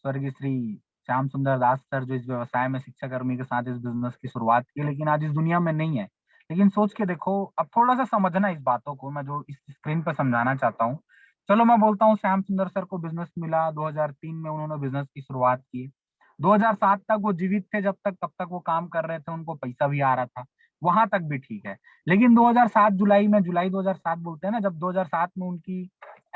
स्वर्गीय श्री श्याम सुंदर दास सर, जो इस व्यवसाय में शिक्षा कर्मी के साथ इस बिजनेस की शुरुआत की, लेकिन आज इस दुनिया में नहीं है। लेकिन सोच के देखो, अब थोड़ा सा समझना इस बातों को, मैं जो इस स्क्रीन पे समझाना चाहता हूँ। चलो मैं बोलता हूँ श्याम सुंदर सर को बिजनेस मिला 2003 में, उन्होंने बिजनेस की शुरुआत की। 2007 तक वो जीवित थे, जब तक तब तक वो काम कर रहे थे, उनको पैसा भी आ रहा था, वहां तक भी ठीक है। लेकिन 2007 जुलाई में, जुलाई 2007 बोलते हैं ना, जब 2007 में उनकी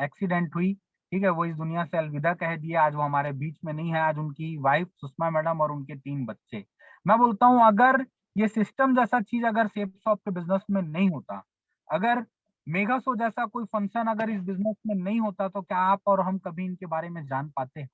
एक्सीडेंट हुई, ठीक है, वो इस दुनिया से अलविदा कह दिया, आज वो हमारे बीच में नहीं है। आज उनकी वाइफ सुषमा मैडम और उनके 3 बच्चे। मैं बोलता हूँ अगर ये सिस्टम जैसा चीज अगर शेप शॉप के बिजनेस में नहीं होता, अगर मेगा शो जैसा कोई फंक्शन अगर इस बिजनेस में नहीं होता, तो क्या आप और हम कभी इनके बारे में जान पाते?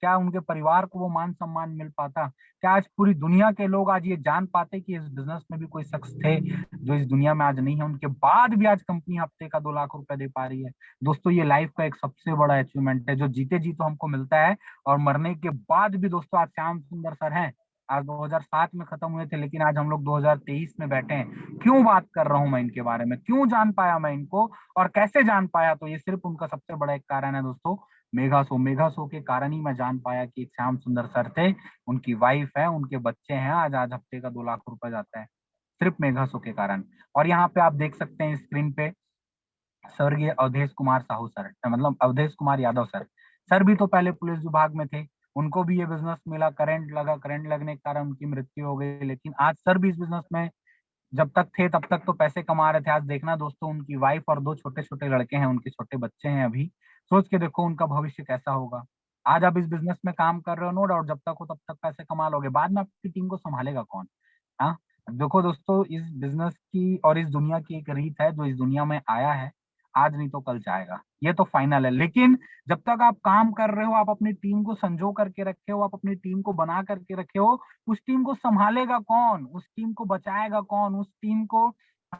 क्या उनके परिवार को वो मान सम्मान मिल पाता? क्या आज पूरी दुनिया के लोग आज ये जान पाते कि इस बिजनेस में भी कोई शख्स थे जो इस दुनिया में आज नहीं है, उनके बाद भी आज कंपनी हफ्ते का 2 लाख रुपए दे पा रही है? दोस्तों ये लाइफ का एक सबसे बड़ा अचीवमेंट है, जो जीते जी तो हमको मिलता है, और मरने के बाद भी दोस्तों आज श्याम सुंदर सर हैं, आज 2007 में खत्म हुए थे, लेकिन आज हम लोग 2023 में बैठे हैं। क्यों बात कर रहा हूं मैं इनके बारे में, क्यों जान पाया मैं इनको, और कैसे जान पाया? तो ये सिर्फ उनका सबसे बड़ा एक कारण है दोस्तों, मेगा शो। मेगा शो के कारण ही मैं जान पाया कि एक श्याम सुंदर सर थे, उनकी वाइफ है, उनके बच्चे हैं, आज आज हफ्ते का 2 लाख रुपए जाता है सिर्फ मेगा शो के कारण। और यहाँ पे आप देख सकते हैं स्क्रीन पे स्वर्गीय अवधेश कुमार साहू सर, मतलब अवधेश कुमार यादव सर। सर भी तो पहले पुलिस विभाग में थे, उनको भी ये बिजनेस मिला, करंट लगा, करंट लगने के कारण उनकी मृत्यु हो गई, लेकिन आज सर भी इस बिजनेस में जब तक थे तब तक तो पैसे कमा रहे थे। आज देखना दोस्तों, उनकी वाइफ और 2 छोटे छोटे लड़के हैं, उनके छोटे बच्चे हैं अभी। सोच के देखो उनका भविष्य कैसा होगा। आज आप इस बिजनेस में काम कर रहे हो, नो डाउट, जब तक हो तब तक पैसे कमा लोगे, बाद में आपकी टीम को संभालेगा कौन? हाँ, देखो दोस्तों, इस बिजनेस की और इस दुनिया की एक रीत है, जो इस दुनिया में आया है, आज नहीं तो कल जाएगा, ये तो फाइनल है। लेकिन जब तक आप काम कर रहे हो, आप अपनी टीम को संजो करके रखे हो, आप अपनी टीम को बना करके रखे हो, उस टीम को संभालेगा कौन? उस टीम को बचाएगा कौन? उस टीम को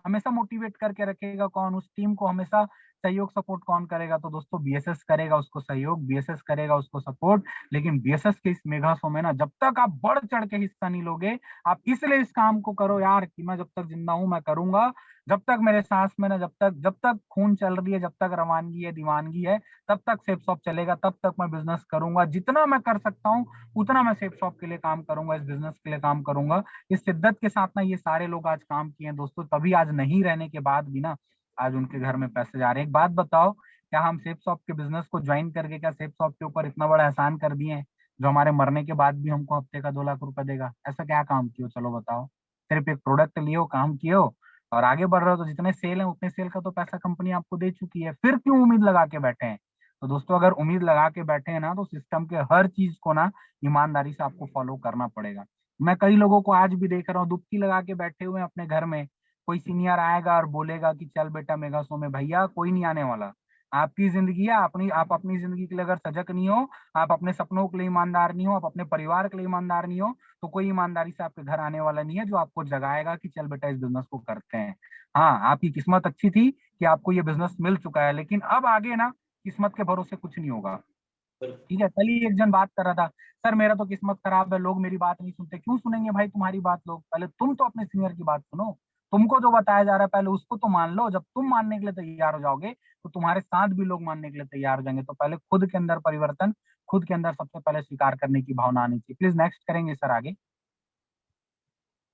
हमेशा मोटिवेट करके रखेगा कौन? उस टीम को हमेशा सहयोग सपोर्ट कौन करेगा? तो दोस्तों बीएसएस करेगा उसको सहयोग, बीएसएस करेगा उसको सपोर्ट। लेकिन बीएसएस के इस मेगा शो में ना, जब तक आप बढ़ चढ़ के हिस्सा नहीं लोगे, आप इसलिए इस काम को करो यार कि मैं जब तक जिंदा हूं मैं करूंगा, जब तक मेरे सांस में ना, जब तक खून चल रही है, जब तक रवानगी है, दीवानगी है, तब तक सेफ शॉप चलेगा, तब तक मैं बिजनेस करूंगा। जितना मैं कर सकता हूँ उतना मैं सेफ शॉप के लिए काम करूंगा, इस बिजनेस के लिए काम करूंगा। इस शिद्दत के साथ ना ये सारे लोग आज काम किए हैं दोस्तों, तभी आज नहीं रहने के बाद भी ना आज उनके घर में पैसे जा रहे हैं। एक बात बताओ, क्या हम सेफ शॉप के बिजनेस को ज्वाइन करके क्या सेफ शॉप के ऊपर इतना बड़ा एहसान कर दिए हैं, जो हमारे मरने के बाद भी हमको हफ्ते का 2 लाख रुपए देगा? ऐसा क्या काम किया? चलो बताओ, सिर्फ एक प्रोडक्ट लियो, काम कियो और आगे बढ़ रहे हो, तो जितने सेल है उतने सेल का तो पैसा कंपनी आपको दे चुकी है, फिर क्यों उम्मीद लगा के बैठे हैं? तो दोस्तों अगर उम्मीद लगा के बैठे हैं ना, तो सिस्टम के हर चीज को ना ईमानदारी से आपको फॉलो करना पड़ेगा। मैं कई लोगों को आज भी देख रहा हूँ डुबकी लगा के बैठे हुए हैं अपने घर में। कोई सीनियर आएगा और बोलेगा कि चल बेटा मेगा शो में, भैया कोई नहीं आने वाला। आपकी जिंदगी है, आप अपनी जिंदगी के लिए अगर सजग नहीं हो, आप अपने सपनों के लिए ईमानदार नहीं हो, आप अपने परिवार के लिए ईमानदार नहीं हो, तो कोई ईमानदारी से आपके घर आने वाला नहीं है जो आपको जगाएगा कि चल बेटा इस बिजनेस को करते हैं। हाँ, आपकी किस्मत अच्छी थी कि आपको ये बिजनेस मिल चुका है, लेकिन अब आगे ना किस्मत के भरोसे कुछ नहीं होगा। ठीक है, कल ही एक जन बात कर रहा था, सर मेरा तो किस्मत खराब है, लोग मेरी बात नहीं सुनते। क्यों सुनेंगे भाई तुम्हारी बात लोग? पहले तुम तो अपने सीनियर की बात सुनो, तुमको जो बताया जा रहा है पहले उसको तो मान लो। जब तुम मानने के लिए तैयार हो जाओगे, तो तुम्हारे साथ भी लोग मानने के लिए तैयार हो जाएंगे। तो पहले खुद के अंदर परिवर्तन, खुद के अंदर सबसे पहले स्वीकार करने की भावना आनी चाहिए। प्लीज नेक्स्ट करेंगे सर आगे।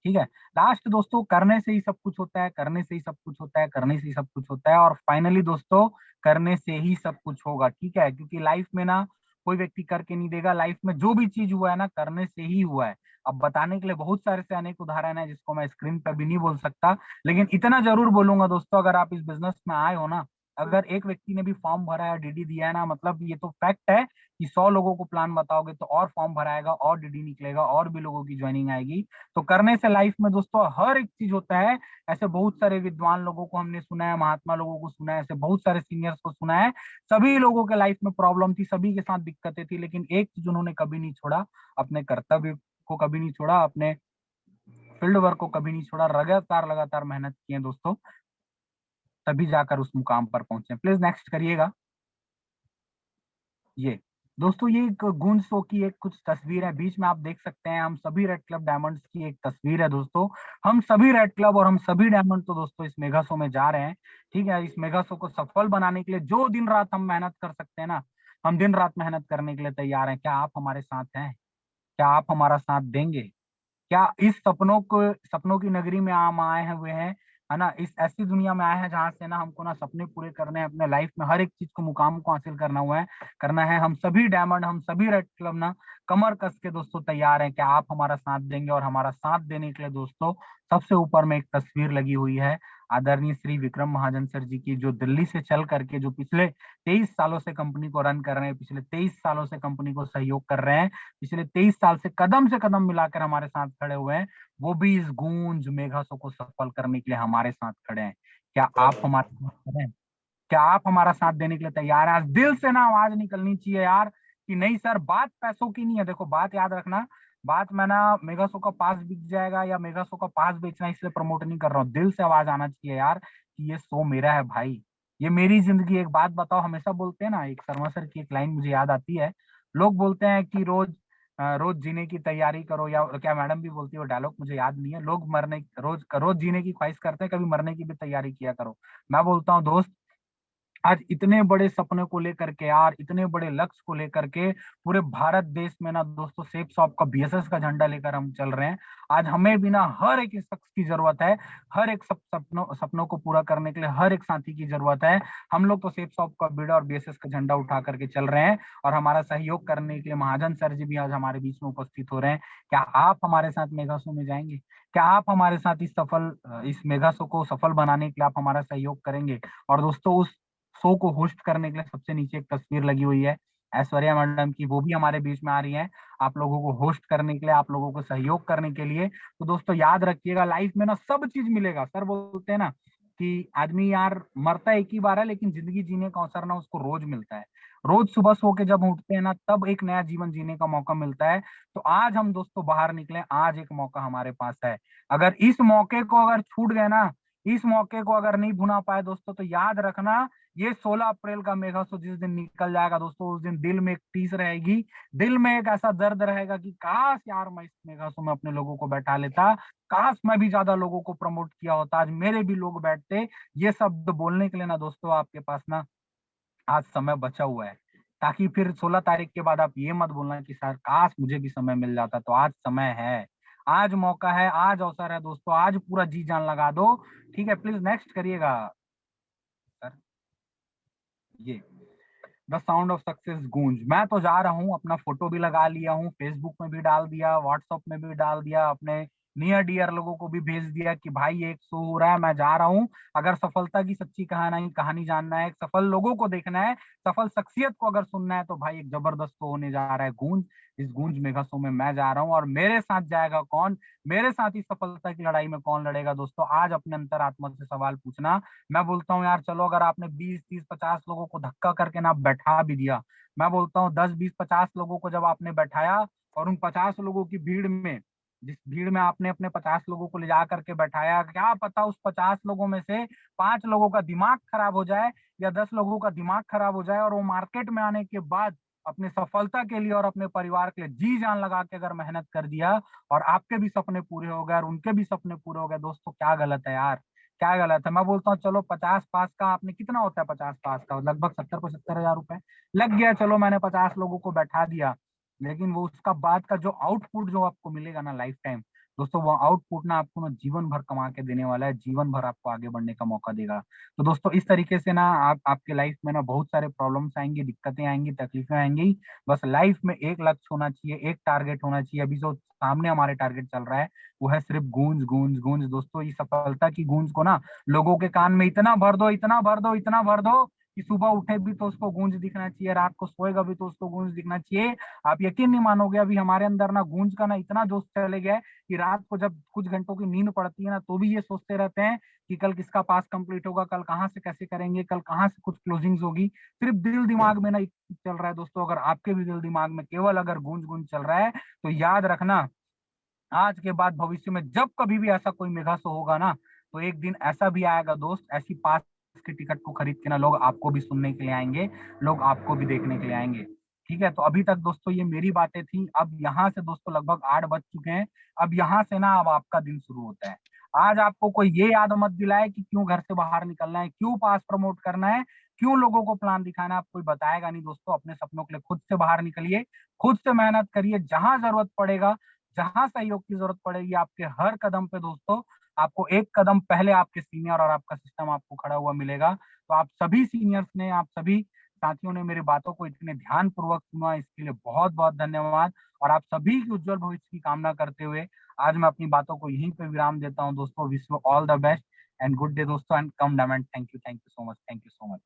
ठीक है, लास्ट दोस्तों, करने से ही सब कुछ होता है, करने से ही सब कुछ होता है, करने से ही सब कुछ होता है, और फाइनली दोस्तों करने से ही सब कुछ होगा। ठीक है, क्योंकि लाइफ में ना कोई व्यक्ति करके नहीं देगा, लाइफ में जो भी चीज हुआ है ना करने से ही हुआ है। अब बताने के लिए बहुत सारे से अनेक उदाहरण है जिसको मैं स्क्रीन पर भी नहीं बोल सकता, लेकिन इतना जरूर बोलूंगा दोस्तों, अगर आप इस बिजनेस में आए हो ना, अगर एक व्यक्ति ने भी फॉर्म भरा है, डीडी दिया है ना, मतलब ये तो फैक्ट है कि 100 लोगों को प्लान बताओगे तो और फॉर्म भराएगा और डीडी निकलेगा और भी लोगों की ज्वाइनिंग आएगी। तो करने से लाइफ में दोस्तों हर एक चीज होता है। ऐसे बहुत सारे विद्वान लोगों को हमने सुना है, महात्मा लोगों को सुना है, ऐसे बहुत सारे सीनियर्स को सुना है, सभी लोगों के लाइफ में प्रॉब्लम थी, सभी के साथ दिक्कतें थी, लेकिन एक चीज उन्होंने कभी नहीं छोड़ा, अपने कर्तव्य को कभी नहीं छोड़ा, अपने फील्ड वर्क को कभी नहीं छोड़ा, लगातार मेहनत किए दोस्तों, तभी जाकर उस मुकाम पर पहुंचे। प्लीज नेक्स्ट करिएगा। ये दोस्तों ये एक गूंज शो की एक कुछ तस्वीर है, बीच में आप देख सकते हैं हम सभी रेड क्लब डायमंड्स की एक तस्वीर है दोस्तों। हम सभी रेड क्लब और हम सभी डायमंड तो दोस्तों इस मेगा शो में जा रहे हैं। ठीक है, इस मेगा शो को सफल बनाने के लिए जो दिन रात हम मेहनत कर सकते हैं ना, हम दिन रात मेहनत करने के लिए तैयार हैं। क्या आप हमारे साथ हैं? क्या आप हमारा साथ देंगे? क्या इस सपनों की नगरी में हम आए हैं हुए हैं, है ना, इस ऐसी दुनिया में आए हैं जहां से ना हमको ना सपने पूरे करने हैं, अपने लाइफ में हर एक चीज को, मुकाम को हासिल करना है। हम सभी डायमंड, हम सभी रेड क्लब ना कमर कस के दोस्तों तैयार हैं। क्या आप हमारा साथ देंगे? और हमारा साथ देने के लिए दोस्तों सबसे ऊपर में एक तस्वीर लगी हुई है आदरणीय श्री विक्रम महाजन सर जी की, जो दिल्ली से चल करके, जो पिछले 23 सालों से कंपनी को रन कर रहे हैं, पिछले 23 सालों से कंपनी को सहयोग कर रहे हैं, पिछले 23 साल से कदम मिलाकर हमारे साथ खड़े हुए हैं, वो भी इस गूंज मेगा शो को सफल करने के लिए हमारे साथ खड़े हैं। क्या आप हमारे साथ खड़े हैं? क्या आप हमारा साथ देने के लिए तैयार हैं? आज दिल से ना आवाज निकलनी चाहिए यार कि नहीं सर, बात पैसों की नहीं है। देखो बात याद रखना, बात मैं ना मेगा शो का पास बिक जाएगा या मेगा शो का पास बेचना इसलिए प्रमोट नहीं कर रहा हूँ, दिल से आवाज आना चाहिए यार कि ये शो मेरा है भाई, ये मेरी जिंदगी। एक बात बताओ, हमेशा बोलते हैं ना, एक शर्मा सर की एक लाइन मुझे याद आती है, लोग बोलते हैं कि रोज जीने की तैयारी करो, या क्या मैडम भी बोलती है, वो डायलॉग मुझे याद नहीं है, लोग मरने रोज जीने की ख्वाहिश करते हैं, कभी मरने की भी तैयारी किया करो। मैं बोलता हूँ दोस्त, आज इतने बड़े सपने को लेकर के यार, इतने बड़े लक्ष्य को लेकर के पूरे भारत देश में ना दोस्तों सेफ शॉप का, बीएसएस का झंडा लेकर हम चल रहे हैं। आज हमें भी ना हर एक शख्स की जरूरत है, हर एक सपनों को पूरा करने के लिए हर एक साथी की जरूरत है। हम लोग तो सेफ शॉप का बीड़ा और बीएसएस का झंडा उठा करके चल रहे हैं, और हमारा सहयोग करने के लिए महाजन सर जी भी आज हमारे बीच में उपस्थित हो रहे हैं। क्या आप हमारे साथ मेगा शो में जाएंगे? क्या आप हमारे साथ इस मेगा शो को सफल बनाने के लिए आप हमारा सहयोग करेंगे? और दोस्तों उस शो को होस्ट करने के लिए सबसे नीचे एक तस्वीर लगी हुई है ऐश्वर्या मैडम की, वो भी हमारे बीच में आ रही हैं आप लोगों को होस्ट करने के लिए, आप लोगों को सहयोग करने के लिए। तो दोस्तों याद रखिएगा, लाइफ में ना सब चीज मिलेगा। सर बोलते हैं ना कि आदमी यार मरता एक ही बार है, लेकिन जिंदगी जीने का अवसर ना उसको रोज मिलता है। रोज सुबह सो के जब उठते हैं ना, तब एक नया जीवन जीने का मौका मिलता है। तो आज हम दोस्तों बाहर निकले, आज एक मौका हमारे पास है। अगर इस मौके को अगर छूट गए ना, इस मौके को अगर नहीं भुना पाए दोस्तों, तो याद रखना ये 16 अप्रैल का मेगा शो जिस दिन निकल जाएगा दोस्तों, उस दिन दिल में एक टीस रहेगी, दिल में एक ऐसा दर्द रहेगा कि काश यार मैं इस मेगा शो में अपने लोगों को बैठा लेता, काश मैं भी ज्यादा लोगों को प्रमोट किया होता, आज मेरे भी लोग बैठते। ये शब्द बोलने के लिए ना दोस्तों आपके पास ना आज समय बचा हुआ है, ताकि फिर 16 तारीख के बाद आप ये मत बोलना कि सर काश मुझे भी समय मिल जाता। तो आज समय है, आज मौका है, आज अवसर है दोस्तों, आज पूरा जी जान लगा दो। ठीक है, प्लीज नेक्स्ट करिएगा सर। ये द साउंड ऑफ सक्सेस गूंज, मैं तो जा रहा हूँ, अपना फोटो भी लगा लिया हूँ, फेसबुक में भी डाल दिया, व्हाट्सएप में भी डाल दिया, अपने नियर डियर लोगों को भी भेज दिया कि भाई एक शो हो रहा है, मैं जा रहा हूँ। अगर सफलता की सच्ची कहानी जानना है, सफल लोगों को देखना है, सफल शख्सियत को अगर सुनना है, तो भाई एक जबरदस्त शो होने जा रहा है गूंज। इस गूंज मेगा शो में मैं जा रहा हूँ, और मेरे साथ जाएगा कौन, मेरे साथ इस सफलता की लड़ाई में कौन लड़ेगा दोस्तों, आज अपने अंतरात्मा से सवाल पूछना। मैं बोलता हूँ यार चलो, अगर आपने 20 30 50 लोगों को धक्का करके ना बैठा भी दिया, मैं बोलता हूँ 10 20 50 लोगों को जब आपने बैठाया, और उन 50 लोगों की भीड़ में, जिस भीड़ में आपने अपने 50 लोगों को ले जा करके बैठाया, क्या पता उस 50 लोगों में से 5 लोगों का दिमाग खराब हो जाए, या 10 लोगों का दिमाग खराब हो जाए, और वो मार्केट में आने के बाद अपने सफलता के लिए और अपने परिवार के लिए जी जान लगा के अगर मेहनत कर दिया, और आपके भी सपने पूरे हो गए और उनके भी सपने पूरे हो गए, दोस्तों क्या गलत है यार, क्या गलत है? मैं बोलता हूँ चलो 50 पास का आपने, कितना होता है 50 पास का, लगभग 70-75 हजार रुपए लग गया, चलो मैंने 50 लोगों को बैठा दिया, लेकिन वो उसका बाद का जो आउटपुट जो आपको मिलेगा ना लाइफ टाइम दोस्तों, वो आउटपुट ना आपको ना जीवन भर कमा के देने वाला है, जीवन भर आपको आगे बढ़ने का मौका देगा। तो दोस्तों इस तरीके से ना आपके लाइफ में ना बहुत सारे प्रॉब्लम्स आएंगी, दिक्कतें आएंगी, तकलीफें आएंगी, बस लाइफ में एक लक्ष्य होना चाहिए, एक टारगेट होना चाहिए। अभी जो सामने हमारे टारगेट चल रहा है वो है सिर्फ गूंज गूंज गूंज दोस्तों, ये सफलता की गूंज को ना लोगों के कान में इतना भर दो, इतना भर दो, इतना भर दो कि सुबह उठे भी तो उसको गूंज दिखना चाहिए, रात को सोएगा भी तो उसको गूंज दिखना चाहिए। आप यकीन नहीं मानोगे, अभी हमारे अंदर ना गूंज का ना इतना जोश चले गया है कि रात को जब कुछ घंटों की नींद पड़ती है ना, तो भी ये सोचते रहते हैं कि कल किसका पास कंप्लीट होगा, कल कहाँ से कैसे करेंगे, कल कहाँ से कुछ क्लोजिंग्स होगी। सिर्फ दिल दिमाग में ना चल रहा है दोस्तों। अगर आपके भी दिल दिमाग में केवल अगर गूंज गूंज चल रहा है, तो याद रखना आज के बाद भविष्य में जब कभी भी ऐसा कोई मेगा शो होगा ना, तो एक दिन ऐसा भी आएगा दोस्त, ऐसी पास की टिकट को खरीद के ना लोग आपको भी सुनने के लिए आएंगे, लोग आपको भी देखने के लिए आएंगे। ठीक है, तो अभी तक दोस्तों ये मेरी बातें थी। अब यहाँ से दोस्तों लगभग 8 बज चुके हैं। अब यहाँ से ना अब आपका दिन शुरू होता है। आज आपको कोई ये याद मत दिलाए कि क्यों घर से बाहर निकलना है, क्यों पास प्रमोट करना है, क्यों लोगों को प्लान दिखाना है, आप कोई बताएगा नहीं दोस्तों। अपने सपनों के लिए खुद से बाहर निकलिए, खुद से मेहनत करिए, जहां जरूरत पड़ेगा, जहां सहयोग की जरूरत पड़ेगी, आपके हर कदम पे दोस्तों आपको एक कदम पहले आपके सीनियर और आपका सिस्टम आपको खड़ा हुआ मिलेगा। तो आप सभी सीनियर्स ने, आप सभी साथियों ने मेरी बातों को इतने ध्यान पूर्वक सुना, इसके लिए बहुत बहुत धन्यवाद। और आप सभी की उज्जवल भविष्य की कामना करते हुए आज मैं अपनी बातों को यहीं पे विराम देता हूं दोस्तों। Wish you all the best and good day दोस्तों, and come diamond. Thank you so much, thank you so much.